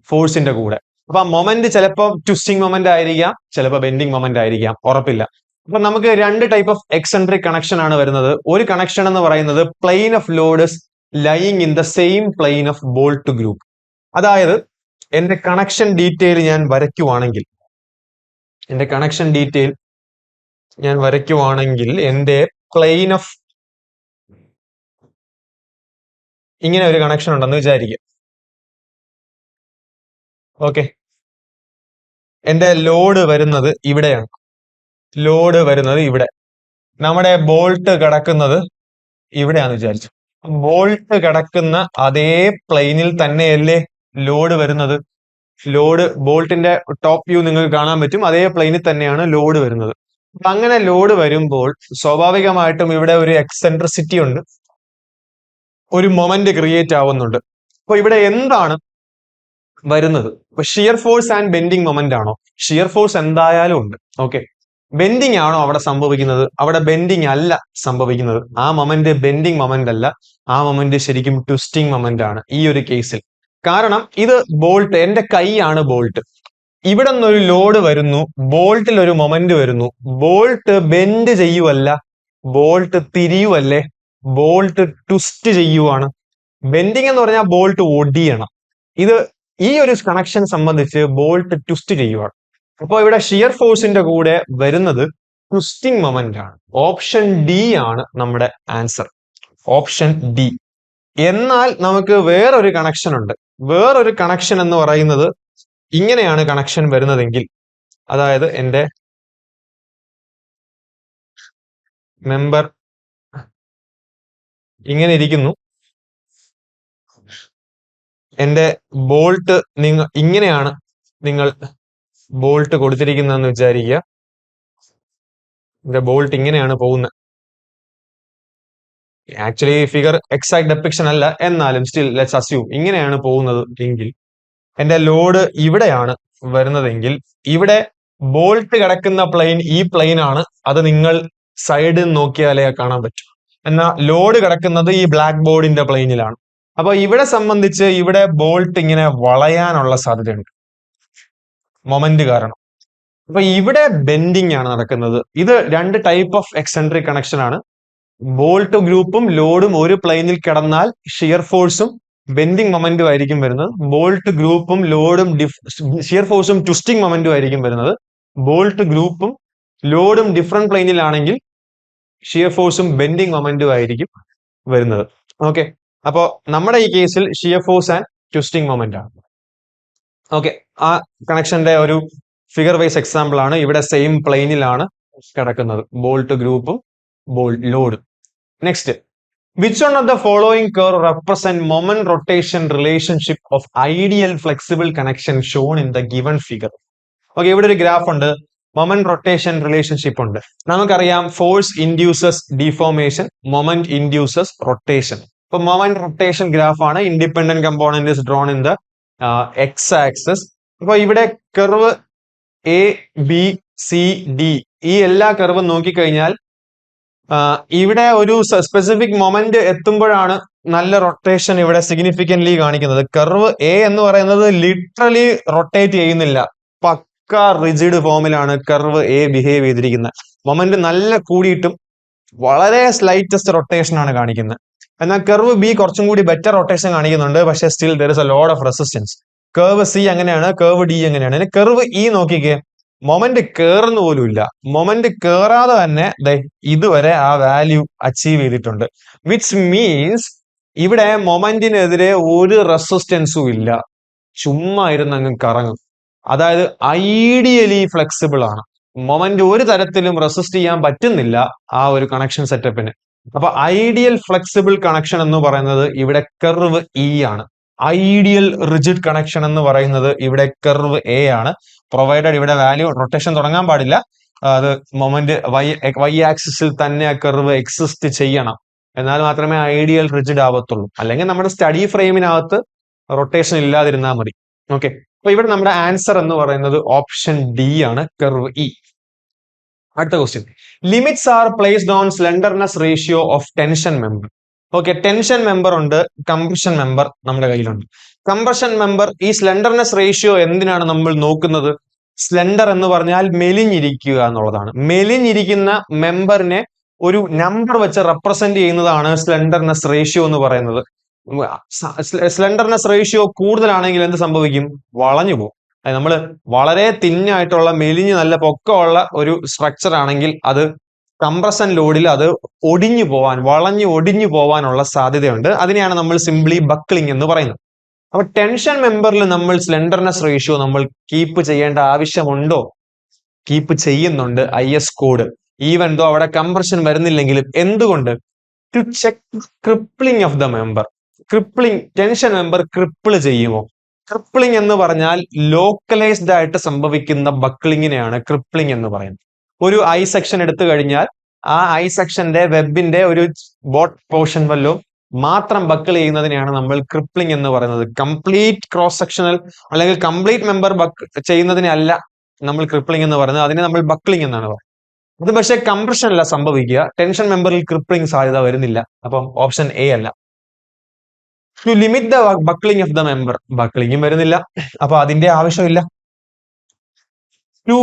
ഫോഴ്സിന്റെ കൂടെ. അപ്പൊ ആ മൊമെന്റ് ചിലപ്പോൾ ട്വിസ്റ്റിംഗ് മൊമെന്റ് ആയിരിക്കാം, ചിലപ്പോൾ ബെൻഡിങ് മൊമെന്റ് ആയിരിക്കാം, ഉറപ്പില്ല. അപ്പൊ നമുക്ക് രണ്ട് ടൈപ്പ് ഓഫ് എക്സെൻട്രിക് കണക്ഷൻ ആണ് വരുന്നത്. ഒരു കണക്ഷൻ എന്ന് പറയുന്നത് plain of load lying in the same plain of bolt group. അതായത് എന്റെ കണക്ഷൻ ഡീറ്റെയിൽ ഞാൻ വരയ്ക്കുവാണെങ്കിൽ എന്റെ പ്ലെയിൻ ഓഫ് ഇങ്ങനെ ഒരു കണക്ഷൻ ഉണ്ടെന്ന് വിചാരിക്കുക. ഓക്കെ, എന്റെ ലോഡ് വരുന്നത് ഇവിടെയാണ്. ഇവിടെ നമ്മുടെ ബോൾട്ട് കിടക്കുന്നത് ഇവിടെയാന്ന് വിചാരിച്ചു. ബോൾട്ട് കിടക്കുന്ന അതേ പ്ലെയിനിൽ തന്നെയല്ലേ ലോഡ് വരുന്നത്. ബോൾട്ടിന്റെ ടോപ്പ് വ്യൂ നിങ്ങൾക്ക് കാണാൻ പറ്റും. അതേ പ്ലെയിനിൽ തന്നെയാണ് ലോഡ് വരുന്നത്. അപ്പൊ അങ്ങനെ ലോഡ് വരുമ്പോൾ സ്വാഭാവികമായിട്ടും ഇവിടെ ഒരു എക്സെൻട്രിസിറ്റി ഉണ്ട്, ഒരു മൊമെന്റ് ക്രിയേറ്റ് ആവുന്നുണ്ട്. അപ്പൊ ഇവിടെ എന്താണ് വരുന്നത്? ഇപ്പൊ shear force and bending moment ആണോ? ഷിയർ ഫോഴ്സ് എന്തായാലും ഉണ്ട്. ഓക്കെ, ബെൻഡിങ് ആണോ അവിടെ സംഭവിക്കുന്നത്? അവിടെ ബെൻഡിങ് അല്ല സംഭവിക്കുന്നത്. ആ മൊമെന്റ് ബെൻഡിങ് മൊമെന്റ് അല്ല, ആ മൊമെന്റ് ശരിക്കും ട്വിസ്റ്റിംഗ് മൊമെന്റ് ആണ് ഈ ഒരു കേസിൽ. കാരണം ഇത് ബോൾട്ട്, എന്റെ കൈയാണ് ബോൾട്ട്. ഇവിടെ നിന്നൊരു ലോഡ് വരുന്നു, ബോൾട്ടിൽ ഒരു മൊമെന്റ് വരുന്നു. ബോൾട്ട് ബെൻഡ് ചെയ്യുവല്ല, ബോൾട്ട് തിരിയുവല്ലേ, ബോൾട്ട് ട്വിസ്റ്റ് ചെയ്യുവാണ്. ബെൻഡിങ് എന്ന് പറഞ്ഞാൽ ബോൾട്ട് ഒടിയണം. ഈ ഒരു കണക്ഷൻ സംബന്ധിച്ച് ബോൾട്ട് ട്വിസ്റ്റ് ചെയ്യുവാണ്. അപ്പോൾ ഇവിടെ ഷിയർ ഫോഴ്സിന്റെ കൂടെ വരുന്നത് ട്വിസ്റ്റിംഗ് മൊമെന്റ് ആണ്. ഓപ്ഷൻ ഡി ആണ് നമ്മുടെ ആൻസർ. Option D. എന്നാൽ നമുക്ക് വേറൊരു കണക്ഷൻ ഉണ്ട്. വേറൊരു കണക്ഷൻ എന്ന് പറയുന്നത് ഇങ്ങനെയാണ് കണക്ഷൻ വരുന്നതെങ്കിൽ, അതായത് എന്റെ മെമ്പർ ഇങ്ങനെ ഇരിക്കുന്നു, എന്റെ ബോൾട്ട് ഇങ്ങനെയാണ് നിങ്ങൾ ബോൾട്ട് കൊടുത്തിരിക്കുന്നതെന്ന് വിചാരിക്കുക. എന്റെ ബോൾട്ട് ഇങ്ങനെയാണ് പോകുന്നത്. ആക്ച്വലി ഫിഗർ എക്സാക്ട് ഡെപ്പിക്ഷൻ അല്ല, എന്നാലും സ്റ്റിൽ ലെറ്റ്സ് അസ്യൂം ഇങ്ങനെയാണ് പോകുന്നത് എങ്കിൽ എന്റെ ലോഡ് ഇവിടെയാണ് വരുന്നതെങ്കിൽ ഇവിടെ ബോൾട്ട് കിടക്കുന്ന പ്ലെയിൻ ഈ പ്ലെയിൻ ആണ്. അത് നിങ്ങൾ സൈഡിൽ നോക്കിയാലേ കാണാൻ പറ്റും. എന്നാൽ ലോഡ് കിടക്കുന്നത് ഈ ബ്ലാക്ക് ബോർഡിന്റെ പ്ലെയിനിലാണ്. അപ്പൊ ഇവിടെ സംബന്ധിച്ച് ഇവിടെ ബോൾട്ട് ഇങ്ങനെ വളയാനുള്ള സാധ്യതയുണ്ട് മൊമെന്റ് കാരണം. അപ്പൊ ഇവിടെ ബെൻഡിങ് ആണ് നടക്കുന്നത്. ഇത് രണ്ട് ടൈപ്പ് ഓഫ് എക്സെൻട്രിക് കണക്ഷൻ ആണ്. ബോൾട്ട് ഗ്രൂപ്പും ലോഡും ഒരു പ്ലെയിനിൽ കിടന്നാൽ ഷിയർ ഫോഴ്സും ബെൻഡിങ് മൊമെന്റും ആയിരിക്കും വരുന്നത്. ബോൾട്ട് ഗ്രൂപ്പും ലോഡും ഷിയർ ഫോഴ്സും ട്വിസ്റ്റിംഗ് മൊമെന്റും ആയിരിക്കും വരുന്നത്. ബോൾട്ട് ഗ്രൂപ്പും ലോഡും ഡിഫറെന്റ് പ്ലെയിനിലാണെങ്കിൽ ഷിയർ ഫോഴ്സും ബെൻഡിങ് മൊമെന്റും ആയിരിക്കും വരുന്നത്. ഓക്കെ, അപ്പോ നമ്മുടെ ഈ കേസിൽ shear force and twisting moment ആണ്. ഓക്കെ, ആ കണക്ഷന്റെ ഒരു ഫിഗർ വൈസ് എക്സാമ്പിൾ ആണ്. ഇവിടെ സെയിം പ്ലെയിനിലാണ് കിടക്കുന്നത് ബോൾട്ട് ഗ്രൂപ്പും ലോഡും. Next, which one of the following curve represent moment rotation relationship of ideal flexible connection shown in the given figure? Okay, ഇവിടെ ഒരു ഗ്രാഫ് ഉണ്ട്, മൊമെന്റ് റൊട്ടേഷൻ റിലേഷൻഷിപ്പ് ഉണ്ട്. നമുക്കറിയാം force induces deformation, moment induces rotation. ഇപ്പൊ moment rotation graph ആണ്. Independent component is drone in the X access. അപ്പൊ ഇവിടെ curve A B C D, ഈ എല്ലാ കർവും നോക്കിക്കഴിഞ്ഞാൽ ഇവിടെ ഒരു സ്പെസിഫിക് മൊമെന്റ് എത്തുമ്പോഴാണ് നല്ല റൊട്ടേഷൻ ഇവിടെ സിഗ്നിഫിക്കന്റ്ലി കാണിക്കുന്നത്. കർവ് എ എന്ന് പറയുന്നത് ലിറ്ററലി റൊട്ടേറ്റ് ചെയ്യുന്നില്ല, പക്ക റിജിഡ് ഫോമിലാണ് കർവ് എ ബിഹേവ് ചെയ്തിരിക്കുന്നത്. മൊമെന്റ് നല്ല കൂടിയിട്ടും വളരെ സ്ലൈറ്റസ്റ്റ് റൊട്ടേഷൻ ആണ് കാണിക്കുന്നത്. എന്നാൽ കർവ് ബി കുറച്ചും കൂടി ബെറ്റർ റൊട്ടേഷൻ കാണിക്കുന്നുണ്ട്, പക്ഷേ still there is A load of resistance. Curve C അങ്ങനെയാണ്, കർവ് ഡി അങ്ങനെയാണ്. കർവ് ഇ നോക്കിക്കേ, മൊമെന്റ് കേറുന്ന പോലും ഇല്ല. മൊമെന്റ് കേറാതെ തന്നെ ഇതുവരെ ആ വാല്യൂ അച്ചീവ് ചെയ്തിട്ടുണ്ട്. വിച്ച് മീൻസ് ഇവിടെ മൊമെന്റിനെതിരെ ഒരു റെസിസ്റ്റൻസും ഇല്ല, ചുമ്മാ ഇരുന്ന് അങ്ങ് കറങ്ങും. അതായത് ഐഡിയലി ഫ്ലെക്സിബിൾ ആണ്. മൊമെന്റ് ഒരു തരത്തിലും റെസിസ്റ്റ് ചെയ്യാൻ പറ്റുന്നില്ല ആ ഒരു കണക്ഷൻ സെറ്റപ്പിന്. അപ്പൊ ഐഡിയൽ ഫ്ലെക്സിബിൾ കണക്ഷൻ എന്ന് പറയുന്നത് ഇവിടെ കർവ് ഇ ആണ്. ഐഡിയൽ റിജിഡ് കണക്ഷൻ എന്ന് പറയുന്നത് ഇവിടെ കർവ് എ ആണ്. പ്രൊവൈഡഡ് ഇവിടെ വാല്യൂ റൊട്ടേഷൻ തുടങ്ങാൻ പാടില്ല, അത് മൊമെന്റ് വൈ ആക്സിസിൽ തന്നെ ആ കർവ് എക്സിസ്റ്റ് ചെയ്യണം, എന്നാൽ മാത്രമേ ഐഡിയൽ റിജിഡ് ആവത്തുള്ളൂ. അല്ലെങ്കിൽ നമ്മുടെ സ്റ്റഡി ഫ്രെയിമിനകത്ത് റൊട്ടേഷൻ ഇല്ലാതിരുന്നാൽ മതി. ഓക്കെ, അപ്പൊ ഇവിടെ നമ്മുടെ ആൻസർ എന്ന് പറയുന്നത് ഓപ്ഷൻ ഡി ആണ്, കർവ് ഇ. അടുത്ത question, limits are placed on slenderness ratio of tension member. Okay, tension member ഉണ്ട്, കംപ്രഷൻ മെമ്പർ നമ്മുടെ കയ്യിലുണ്ട്. കംപ്രഷൻ മെമ്പർ, ഈ സ്ലെൻഡർനെസ് റേഷ്യോ എന്തിനാണ് നമ്മൾ നോക്കുന്നത്? സ്ലെൻഡർ എന്ന് പറഞ്ഞാൽ മെലിഞ്ഞിരിക്കുക എന്നുള്ളതാണ്. മെലിഞ്ഞിരിക്കുന്ന മെമ്പറിനെ ഒരു നമ്പർ വെച്ച് റെപ്രസെന്റ് ചെയ്യുന്നതാണ് സ്ലെൻഡർനെസ് റേഷ്യോ എന്ന് പറയുന്നത്. സ്ലെൻഡർനെസ് റേഷ്യോ കൂടുതലാണെങ്കിൽ എന്ത് സംഭവിക്കും? വളഞ്ഞു പോകും. നമ്മൾ വളരെ തിന്നായിട്ടുള്ള മെലിഞ്ഞ് നല്ല പൊക്കമുള്ള ഒരു സ്ട്രക്ചർ ആണെങ്കിൽ അത് കംപ്രഷൻ ലോഡിൽ അത് ഒടിഞ്ഞു പോവാൻ, വളഞ്ഞു ഒടിഞ്ഞു പോവാനുള്ള സാധ്യതയുണ്ട്. അതിനെയാണ് നമ്മൾ സിംപ്ലി ബക്ലിംഗ് എന്ന് പറയുന്നത്. അപ്പൊ ടെൻഷൻ മെമ്പറിൽ നമ്മൾ സ്ലെൻഡർനെസ് റേഷ്യോ നമ്മൾ കീപ്പ് ചെയ്യേണ്ട ആവശ്യമുണ്ടോ? കീപ്പ് ചെയ്യുന്നുണ്ട്, IS കോഡ്. ഈവൻ ദോ അവിടെ കംപ്രഷൻ വരുന്നില്ലെങ്കിലും. എന്തുകൊണ്ട്? To check crippling of the member. Crippling, tension member cripple ചെയ്യുമോ? ക്രിപ്ലിംഗ് എന്ന് പറഞ്ഞാൽ ലോക്കലൈസ്ഡ് ആയിട്ട് സംഭവിക്കുന്ന ബക്ലിങ്ങിനെയാണ് ക്രിപ്ലിംഗ് എന്ന് പറയുന്നത്. ഒരു ഐ സെക്ഷൻ എടുത്തു കഴിഞ്ഞാൽ ആ ഐ സെക്ഷന്റെ വെബിന്റെ ഒരു ബോട്ട് പോർഷൻ വല്ലോ മാത്രം ബക്കിൾ ചെയ്യുന്നതിനെയാണ് നമ്മൾ ക്രിപ്ലിംഗ് എന്ന് പറയുന്നത്. കംപ്ലീറ്റ് ക്രോസ് സെക്ഷണൽ അല്ലെങ്കിൽ കംപ്ലീറ്റ് മെമ്പർ ചെയ്യുന്നതിനെ അല്ല നമ്മൾ ക്രിപ്ലിംഗ് എന്ന് പറയുന്നത്, അതിനെ നമ്മൾ ബക്ലിംഗ് എന്നാണ് പറയുന്നത്. അത് പക്ഷേ കംപ്രഷൻ അല്ല സംഭവിക്കുക, ടെൻഷൻ മെമ്പറിൽ ക്രിപ്ലിംഗ് സാധ്യത വരുന്നില്ല. അപ്പം ഓപ്ഷൻ എ അല്ല. To limit the buckling of the member, ബക്ലിംഗും വരുന്നില്ല, അപ്പൊ അതിന്റെ ആവശ്യമില്ല. To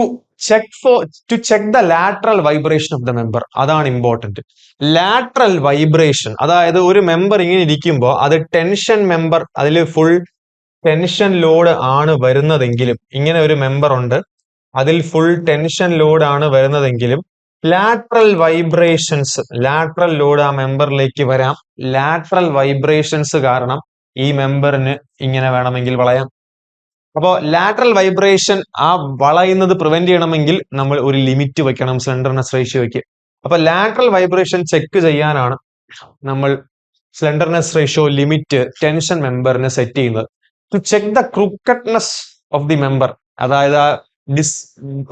check the lateral vibration of the member, അതാണ് ഇമ്പോർട്ടന്റ്. ലാറ്ററൽ വൈബ്രേഷൻ, അതായത് ഒരു മെമ്പർ ഇങ്ങനെ ഇരിക്കുമ്പോൾ അത് ടെൻഷൻ മെമ്പർ, അതിൽ ഫുൾ ടെൻഷൻ ലോഡ് ആണ് വരുന്നതെങ്കിലും, ഇങ്ങനെ ഒരു മെമ്പർ ഉണ്ട്, അതിൽ ഫുൾ ടെൻഷൻ ലോഡ് ആണ് വരുന്നതെങ്കിലും ലാറ്ററൽ വൈബ്രേഷൻസ്, ലാറ്ററൽ ലോഡ് ആ മെമ്പറിലേക്ക് വരാം. ലാറ്ററൽ വൈബ്രേഷൻസ് കാരണം ഈ മെമ്പറിന് ഇങ്ങനെ വേണമെങ്കിൽ വളയാം. അപ്പോ ലാറ്ററൽ വൈബ്രേഷൻ, ആ വളയുന്നത് പ്രിവെന്റ് ചെയ്യണമെങ്കിൽ നമ്മൾ ഒരു ലിമിറ്റ് വെക്കണം സ്ലെൻഡർനെസ് റേഷ്യോയ്ക്ക്. അപ്പൊ ലാറ്ററൽ വൈബ്രേഷൻ ചെക്ക് ചെയ്യാനാണ് നമ്മൾ സ്ലെൻഡർനെസ് റേഷ്യോ ലിമിറ്റ് ടെൻഷൻ മെമ്പറിന് സെറ്റ് ചെയ്യുന്നത്. To check the crookedness of the member, അതായത്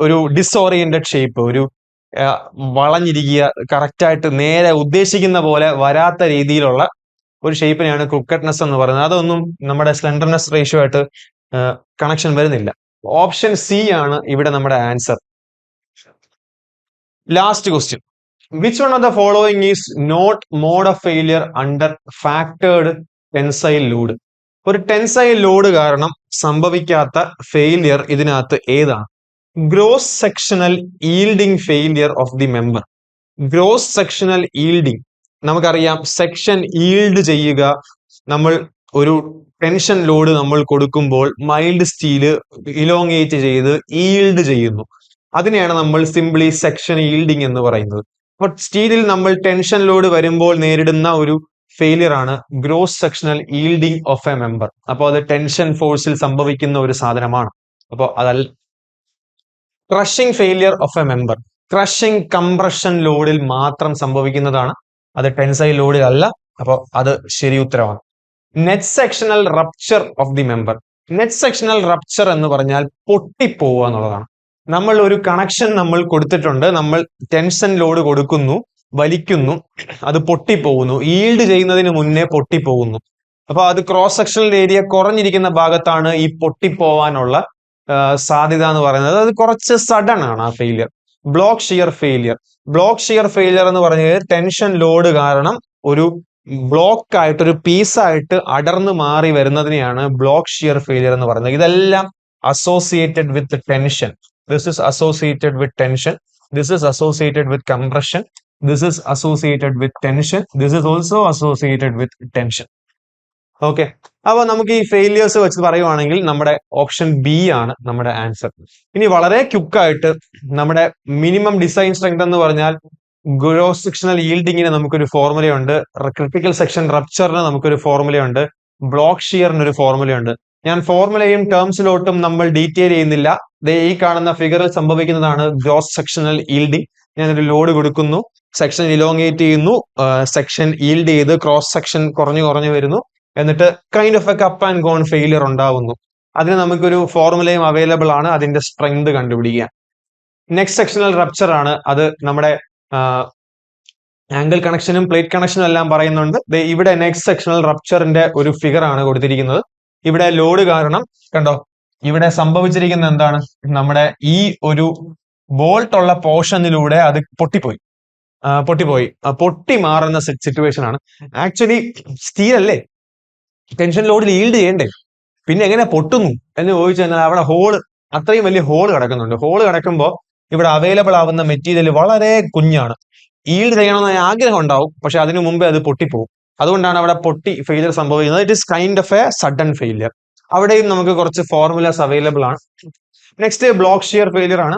ഒരു ഡിസ്ഓറിയന്റഡ് ഷേപ്പ്, ഒരു വളഞ്ഞിരിക്കുക, കറക്റ്റായിട്ട് നേരെ ഉദ്ദേശിക്കുന്ന പോലെ വരാത്ത രീതിയിലുള്ള ഒരു ഷേപ്പിനെയാണ് ക്രൂക്കറ്റ്നെസ് എന്ന് പറയുന്നത്. അതൊന്നും നമ്മുടെ സ്ലെൻഡർനെസ് റേഷ്യോ ആയിട്ട് കണക്ഷൻ വരുന്നില്ല. ഓപ്ഷൻ സി ആണ് ഇവിടെ നമ്മുടെ answer. Last question, which one of the following is not mode of failure under factored tensile load? ഒരു ടെൻസൈൽ ലോഡ് കാരണം സംഭവിക്കാത്ത ഫെയിലിയർ ഇതിനകത്ത് ഏതാണ്? Gross sectional yielding failure of the member. Gross sectional yielding, നമുക്കറിയാം section yield ചെയ്യുക. നമ്മൾ ഒരു tension load നമ്മൾ കൊടുക്കുമ്പോൾ മൈൽഡ് സ്റ്റീല് ഇലോങ്ങേറ്റ് ചെയ്ത് ഈൽഡ് ചെയ്യുന്നു, അതിനെയാണ് നമ്മൾ സിംപ്ലി സെക്ഷൻ ഈൽഡിംഗ് എന്ന് പറയുന്നത്. അപ്പൊ സ്റ്റീലിൽ നമ്മൾ ടെൻഷൻ ലോഡ് വരുമ്പോൾ നേരിടുന്ന ഒരു ഫെയിലിയർ ആണ് gross sectional yielding of A member. അപ്പോൾ അത് ടെൻഷൻ ഫോഴ്സിൽ സംഭവിക്കുന്ന ഒരു സാധനമാണ്. അപ്പോൾ അതല്ല. Crushing failure of A member, crushing compression ലോഡിൽ മാത്രം സംഭവിക്കുന്നതാണ്, അത് ടെൻസൈൽ ലോഡിൽ അല്ല. അപ്പോൾ അത് ശരി ഉത്തരവാണ്. Net sectional rupture of the member. Net sectional rupture എന്ന് പറഞ്ഞാൽ പൊട്ടിപ്പോവുക എന്നുള്ളതാണ്. നമ്മൾ ഒരു കണക്ഷൻ നമ്മൾ കൊടുത്തിട്ടുണ്ട്, നമ്മൾ ടെൻഷൻ ലോഡ് കൊടുക്കുന്നു, വലിക്കുന്നു, അത് പൊട്ടിപ്പോകുന്നു, ഈൽഡ് ചെയ്യുന്നതിന് മുന്നേ പൊട്ടിപ്പോകുന്നു. അപ്പൊ അത് ക്രോസ് സെക്ഷണൽ ഏരിയ കുറഞ്ഞിരിക്കുന്ന ഭാഗത്താണ് ഈ പൊട്ടിപ്പോവാനുള്ള സാധ്യത എന്ന് പറയുന്നത്. അത് കുറച്ച് സഡൻ ആണ് ആ failure. Block shear failure. Block shear failure എന്ന് പറഞ്ഞാൽ ടെൻഷൻ ലോഡ് കാരണം ഒരു ബ്ലോക്ക് ആയിട്ട് ഒരു പീസായിട്ട് അടർന്നു മാറി വരുന്നതിനെയാണ് ബ്ലോക്ക് ഷിയർ ഫെയിലിയർ എന്ന് പറയുന്നത്. ഇതെല്ലാം associated with tension. This is associated with tension. This is associated with compression. This is associated with tension. This is also associated with tension. Okay, അപ്പൊ നമുക്ക് ഈ ഫെയിലിയേഴ്സ് വെച്ച് പറയുവാണെങ്കിൽ നമ്മുടെ ഓപ്ഷൻ ബി ആണ് നമ്മുടെ ആൻസർ. ഇനി വളരെ ക്വിക്കായിട്ട് നമ്മുടെ മിനിമം ഡിസൈൻ സ്ട്രെങ്ത് എന്ന് പറഞ്ഞാൽ ഗ്രോസ് സെക്ഷണൽ ഈൽഡിങ്ങിന് നമുക്കൊരു ഫോർമുലയുണ്ട്, ക്രിട്ടിക്കൽ സെക്ഷൻ റപ്ചറിന് നമുക്കൊരു ഫോർമുലയുണ്ട്, ബ്ലോക്ക് ഷിയറിന് ഒരു ഫോർമുലയുണ്ട്. ഞാൻ ഫോർമുലയും ടേംസിലോട്ടും നമ്മൾ ഡീറ്റെയിൽ ചെയ്യുന്നില്ല. ഈ കാണുന്ന ഫിഗറിൽ സംഭവിക്കുന്നതാണ് ഗ്രോസ് സെക്ഷണൽ ഈൽഡിങ്. ഞാനൊരു ലോഡ് കൊടുക്കുന്നു, സെക്ഷൻ ഇലോങ്ങേറ്റ് ചെയ്യുന്നു, സെക്ഷൻ ഈൽഡ് ചെയ്ത് ക്രോസ് സെക്ഷൻ കുറഞ്ഞു കുറഞ്ഞു വരുന്നു, എന്നിട്ട് kind of a cup and cone failure ഉണ്ടാവുന്നു. അതിന് നമുക്കൊരു ഫോർമുലയും അവൈലബിൾ ആണ് അതിന്റെ സ്ട്രെങ്ത് കണ്ടുപിടിക്കാൻ. നെക്സ്റ്റ് സെക്ഷണൽ റപ്ചർ ആണ്. അത് നമ്മുടെ ആംഗിൾ കണക്ഷനും പ്ലേറ്റ് കണക്ഷനും എല്ലാം പറയുന്നുണ്ട്. ഇവിടെ നെക്സ്റ്റ് സെക്ഷണൽ റപ്ചറിന്റെ ഒരു ഫിഗർ ആണ് കൊടുത്തിരിക്കുന്നത്. ഇവിടെ ലോഡ് കാരണം കണ്ടോ, ഇവിടെ സംഭവിച്ചിരിക്കുന്ന എന്താണ്, നമ്മുടെ ഈ ഒരു ബോൾട്ട് ഉള്ള പോർഷനിലൂടെ അത് പൊട്ടിപ്പോയി. പൊട്ടി മാറുന്ന സിറ്റുവേഷൻ ആണ്. ആക്ച്വലി സ്റ്റീൽ അല്ലേ, ടെൻഷൻ ലോഡിൽ ഈൽഡ് ചെയ്യണ്ടേ, പിന്നെ എങ്ങനെ പൊട്ടുന്നു എന്ന് ചോദിച്ചു കഴിഞ്ഞാൽ അവിടെ അത്രയും വലിയ ഹോൾ കിടക്കുന്നുണ്ട്. ഹോൾ കിടക്കുമ്പോൾ ഇവിടെ അവൈലബിൾ ആവുന്ന മെറ്റീരിയൽ വളരെ കുഞ്ഞാണ്. ഈൽഡ് ചെയ്യണമെന്ന് ആഗ്രഹം ഉണ്ടാവും, പക്ഷെ അതിനു മുമ്പേ അത് പൊട്ടിപ്പോകും. അതുകൊണ്ടാണ് അവിടെ ഫെയിലിയർ സംഭവിക്കുന്നത്. It is kind of A sudden failure. അവിടെയും നമുക്ക് കുറച്ച് ഫോർമുലാസ് അവൈലബിൾ ആണ്. നെക്സ്റ്റ് ബ്ലോക്ക് ഷിയർ ഫെയിലിയർ ആണ്.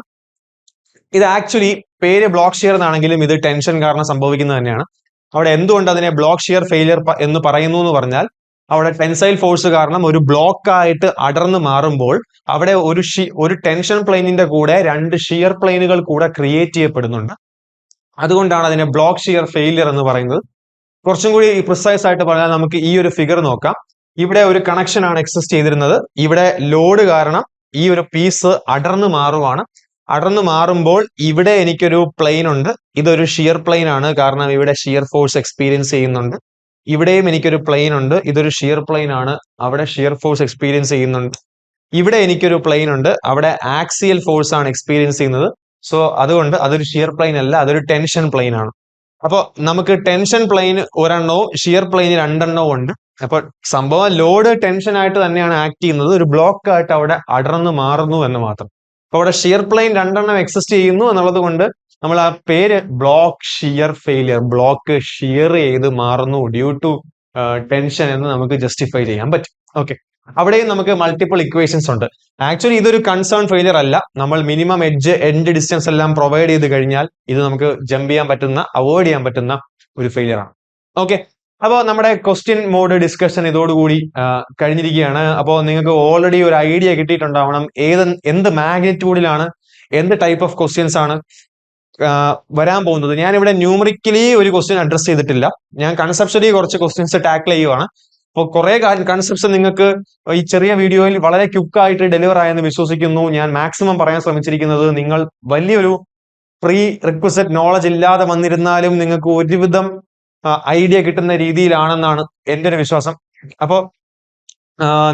ഇത് ആക്ച്വലി പേര് ബ്ലോക്ക് ഷിയർ എന്നാണെങ്കിലും ഇത് ടെൻഷൻ കാരണം സംഭവിക്കുന്നത് തന്നെയാണ്. അവിടെ എന്തുകൊണ്ട് അതിനെ ബ്ലോക്ക് ഷിയർ ഫെയിലിയർ എന്ന് പറയുന്നു എന്ന് പറഞ്ഞാൽ, അവിടെ ടെൻസൈൽ ഫോഴ്സ് കാരണം ഒരു ബ്ലോക്ക് ആയിട്ട് അടർന്നു മാറുമ്പോൾ അവിടെ ഒരു ടെൻഷൻ പ്ലെയിനിന്റെ കൂടെ 2 ഷിയർ പ്ലെയിനുകൾ കൂടെ ക്രിയേറ്റ് ചെയ്യപ്പെടുന്നുണ്ട്. അതുകൊണ്ടാണ് അതിനെ ബ്ലോക്ക് ഷിയർ ഫെയിലിയർ എന്ന് പറയുന്നത്. കുറച്ചും കൂടി പ്രിസൈസ് ആയിട്ട് പറഞ്ഞാൽ നമുക്ക് ഈ ഒരു ഫിഗർ നോക്കാം. ഇവിടെ ഒരു കണക്ഷൻ ആണ് എക്സിസ്റ്റ് ചെയ്തിരുന്നത്. ഇവിടെ ലോഡ് കാരണം ഈ ഒരു പീസ് അടർന്നു മാറുവാണ്. അടർന്നു മാറുമ്പോൾ ഇവിടെ എനിക്കൊരു പ്ലെയിൻ ഉണ്ട്. ഇതൊരു ഷിയർ പ്ലെയിൻ ആണ്, കാരണം ഇവിടെ ഷിയർ ഫോഴ്സ് എക്സ്പീരിയൻസ് ചെയ്യുന്നുണ്ട്. ഇവിടെയും എനിക്കൊരു പ്ലെയിൻ ഉണ്ട്, ഇതൊരു ഷിയർ പ്ലെയിൻ ആണ്, അവിടെ ഷിയർ ഫോഴ്സ് എക്സ്പീരിയൻസ് ചെയ്യുന്നുണ്ട്. ഇവിടെ എനിക്കൊരു പ്ലെയിൻ ഉണ്ട്, അവിടെ ആക്സിയൽ ഫോഴ്സ് ആണ് എക്സ്പീരിയൻസ് ചെയ്യുന്നത്. സോ അതുകൊണ്ട് അതൊരു ഷിയർ പ്ലെയിൻ അല്ല, അതൊരു ടെൻഷൻ പ്ലെയിൻ ആണ്. അപ്പൊ നമുക്ക് ടെൻഷൻ പ്ലെയിൻ ഒരെണ്ണവും ഷിയർ പ്ലെയിൻ 2 എണ്ണവും ഉണ്ട്. അപ്പൊ സംഭവം ലോഡ് ടെൻഷൻ ആയിട്ട് തന്നെയാണ് ആക്ട് ചെയ്യുന്നത്, ഒരു ബ്ലോക്ക് ആയിട്ട് അവിടെ അടർന്നു മാറുന്നു എന്ന് മാത്രം. അപ്പൊ അവിടെ ഷിയർ പ്ലെയിൻ 2 എണ്ണം എക്സിസ്റ്റ് ചെയ്യുന്നു എന്നുള്ളത് കൊണ്ട് നമ്മൾ ആ പേര് block shear failure, block shear ചെയ്ത് മാറുന്നു ഡ്യൂ ടു ടെൻഷൻ എന്ന് നമുക്ക് ജസ്റ്റിഫൈ ചെയ്യാൻ പറ്റും. ഓക്കെ, അവിടെയും നമുക്ക് മൾട്ടിപ്പിൾ ഇക്വേഷൻസ് ഉണ്ട്. ആക്ച്വലി ഇതൊരു കൺസേൺ ഫെയിലിയർ അല്ല. നമ്മൾ മിനിമം എൻഡ് ഡിസ്റ്റൻസ് എല്ലാം പ്രൊവൈഡ് ചെയ്ത് കഴിഞ്ഞാൽ ഇത് നമുക്ക് ജമ്പ് ചെയ്യാൻ പറ്റുന്ന, അവോയ്ഡ് ചെയ്യാൻ പറ്റുന്ന ഒരു ഫെയിലിയർ ആണ്. ഓക്കെ, അപ്പോൾ നമ്മുടെ ക്വസ്റ്റ്യൻ മോഡ് ഡിസ്കഷൻ ഇതോടുകൂടി കഴിഞ്ഞിരിക്കുകയാണ്. അപ്പോൾ നിങ്ങൾക്ക് ഓൾറെഡി ഒരു ഐഡിയ കിട്ടിയിട്ടുണ്ടാവണം എന്ത് മാഗ്നിറ്റ്യൂഡിലാണ്, എന്ത് ടൈപ്പ് ഓഫ് ക്വസ്റ്റ്യൻസ് ആണ് വരാൻ പോകുന്നത്. ഞാനിവിടെ ന്യൂമറിക്കലി ഒരു ക്വസ്റ്റ്യൻ അഡ്രസ് ചെയ്തിട്ടില്ല, ഞാൻ കൺസെപ്ച്വലി കുറച്ച് ക്വസ്റ്റ്യൻസ് ടാക്കിൾ ചെയ്യുവാണ്. അപ്പോൾ കുറെ കൺസെപ്റ്റ്സ് നിങ്ങൾക്ക് ഈ ചെറിയ വീഡിയോയിൽ വളരെ ക്വിക്കായിട്ട് ഡെലിവർ ആയെന്ന് വിശ്വസിക്കുന്നു. ഞാൻ മാക്സിമം പറയാൻ ശ്രമിച്ചിരിക്കുന്നത്, നിങ്ങൾ വലിയൊരു പ്രീ റിക്വസറ്റ് നോളജ് ഇല്ലാതെ വന്നിരുന്നാലും നിങ്ങൾക്ക് ഒരുവിധം ഐഡിയ കിട്ടുന്ന രീതിയിലാണെന്നാണ് എൻ്റെ ഒരു വിശ്വാസം. അപ്പോൾ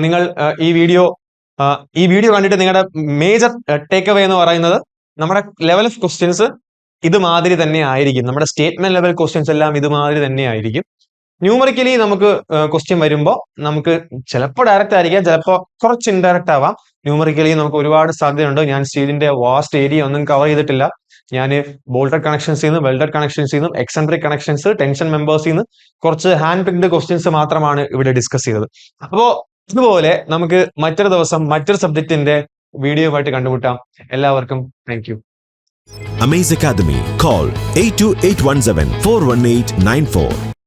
നിങ്ങൾ ഈ വീഡിയോ കണ്ടിട്ട് നിങ്ങളുടെ മേജർ ടേക്ക് അവേ എന്ന് പറയുന്നത്, നമ്മുടെ ലെവൽ ഓഫ് ക്വസ്റ്റ്യൻസ് ഇതുമാതിരി തന്നെ ആയിരിക്കും. നമ്മുടെ സ്റ്റേറ്റ്മെന്റ് ലെവൽ ക്വസ്റ്റ്യൻസ് എല്ലാം ഇതുമാതിരി തന്നെ ആയിരിക്കും. ന്യൂമറിക്കലി നമുക്ക് ക്വസ്റ്റ്യൻ വരുമ്പോൾ നമുക്ക് ചിലപ്പോൾ ഡയറക്റ്റ് ആയിരിക്കാം, ചിലപ്പോൾ കുറച്ച് ഇൻഡയറക്റ്റ് ആവാം. ന്യൂമറിക്കലി നമുക്ക് ഒരുപാട് സാധ്യതയുണ്ട്. ഞാൻ സ്റ്റീലിന്റെ വാസ്റ്റ് ഏരിയ ഒന്നും കവർ ചെയ്തിട്ടില്ല. ഞാൻ ബോൾട്ടഡ് കണക്ഷൻസ് ചെയ്യുന്നു, വെൽഡഡ് കണക്ഷൻസ് ചെയ്യുന്നു, എക്സെൻട്രിക് കണക്ഷൻസ്, ടെൻഷൻ മെമ്പേഴ്സ് നിന്ന് കുറച്ച് ഹാൻഡ് പിക്ഡ് ക്വസ്റ്റ്യൻസ് മാത്രമാണ് ഇവിടെ ഡിസ്കസ് ചെയ്തത്. അപ്പോൾ ഇതുപോലെ നമുക്ക് മറ്റൊരു ദിവസം മറ്റൊരു സബ്ജക്റ്റിന്റെ വീഡിയോയുമായിട്ട് കണ്ടുമുട്ടാം. എല്ലാവർക്കും thank you. Amaze Academy. Call 82817 41894.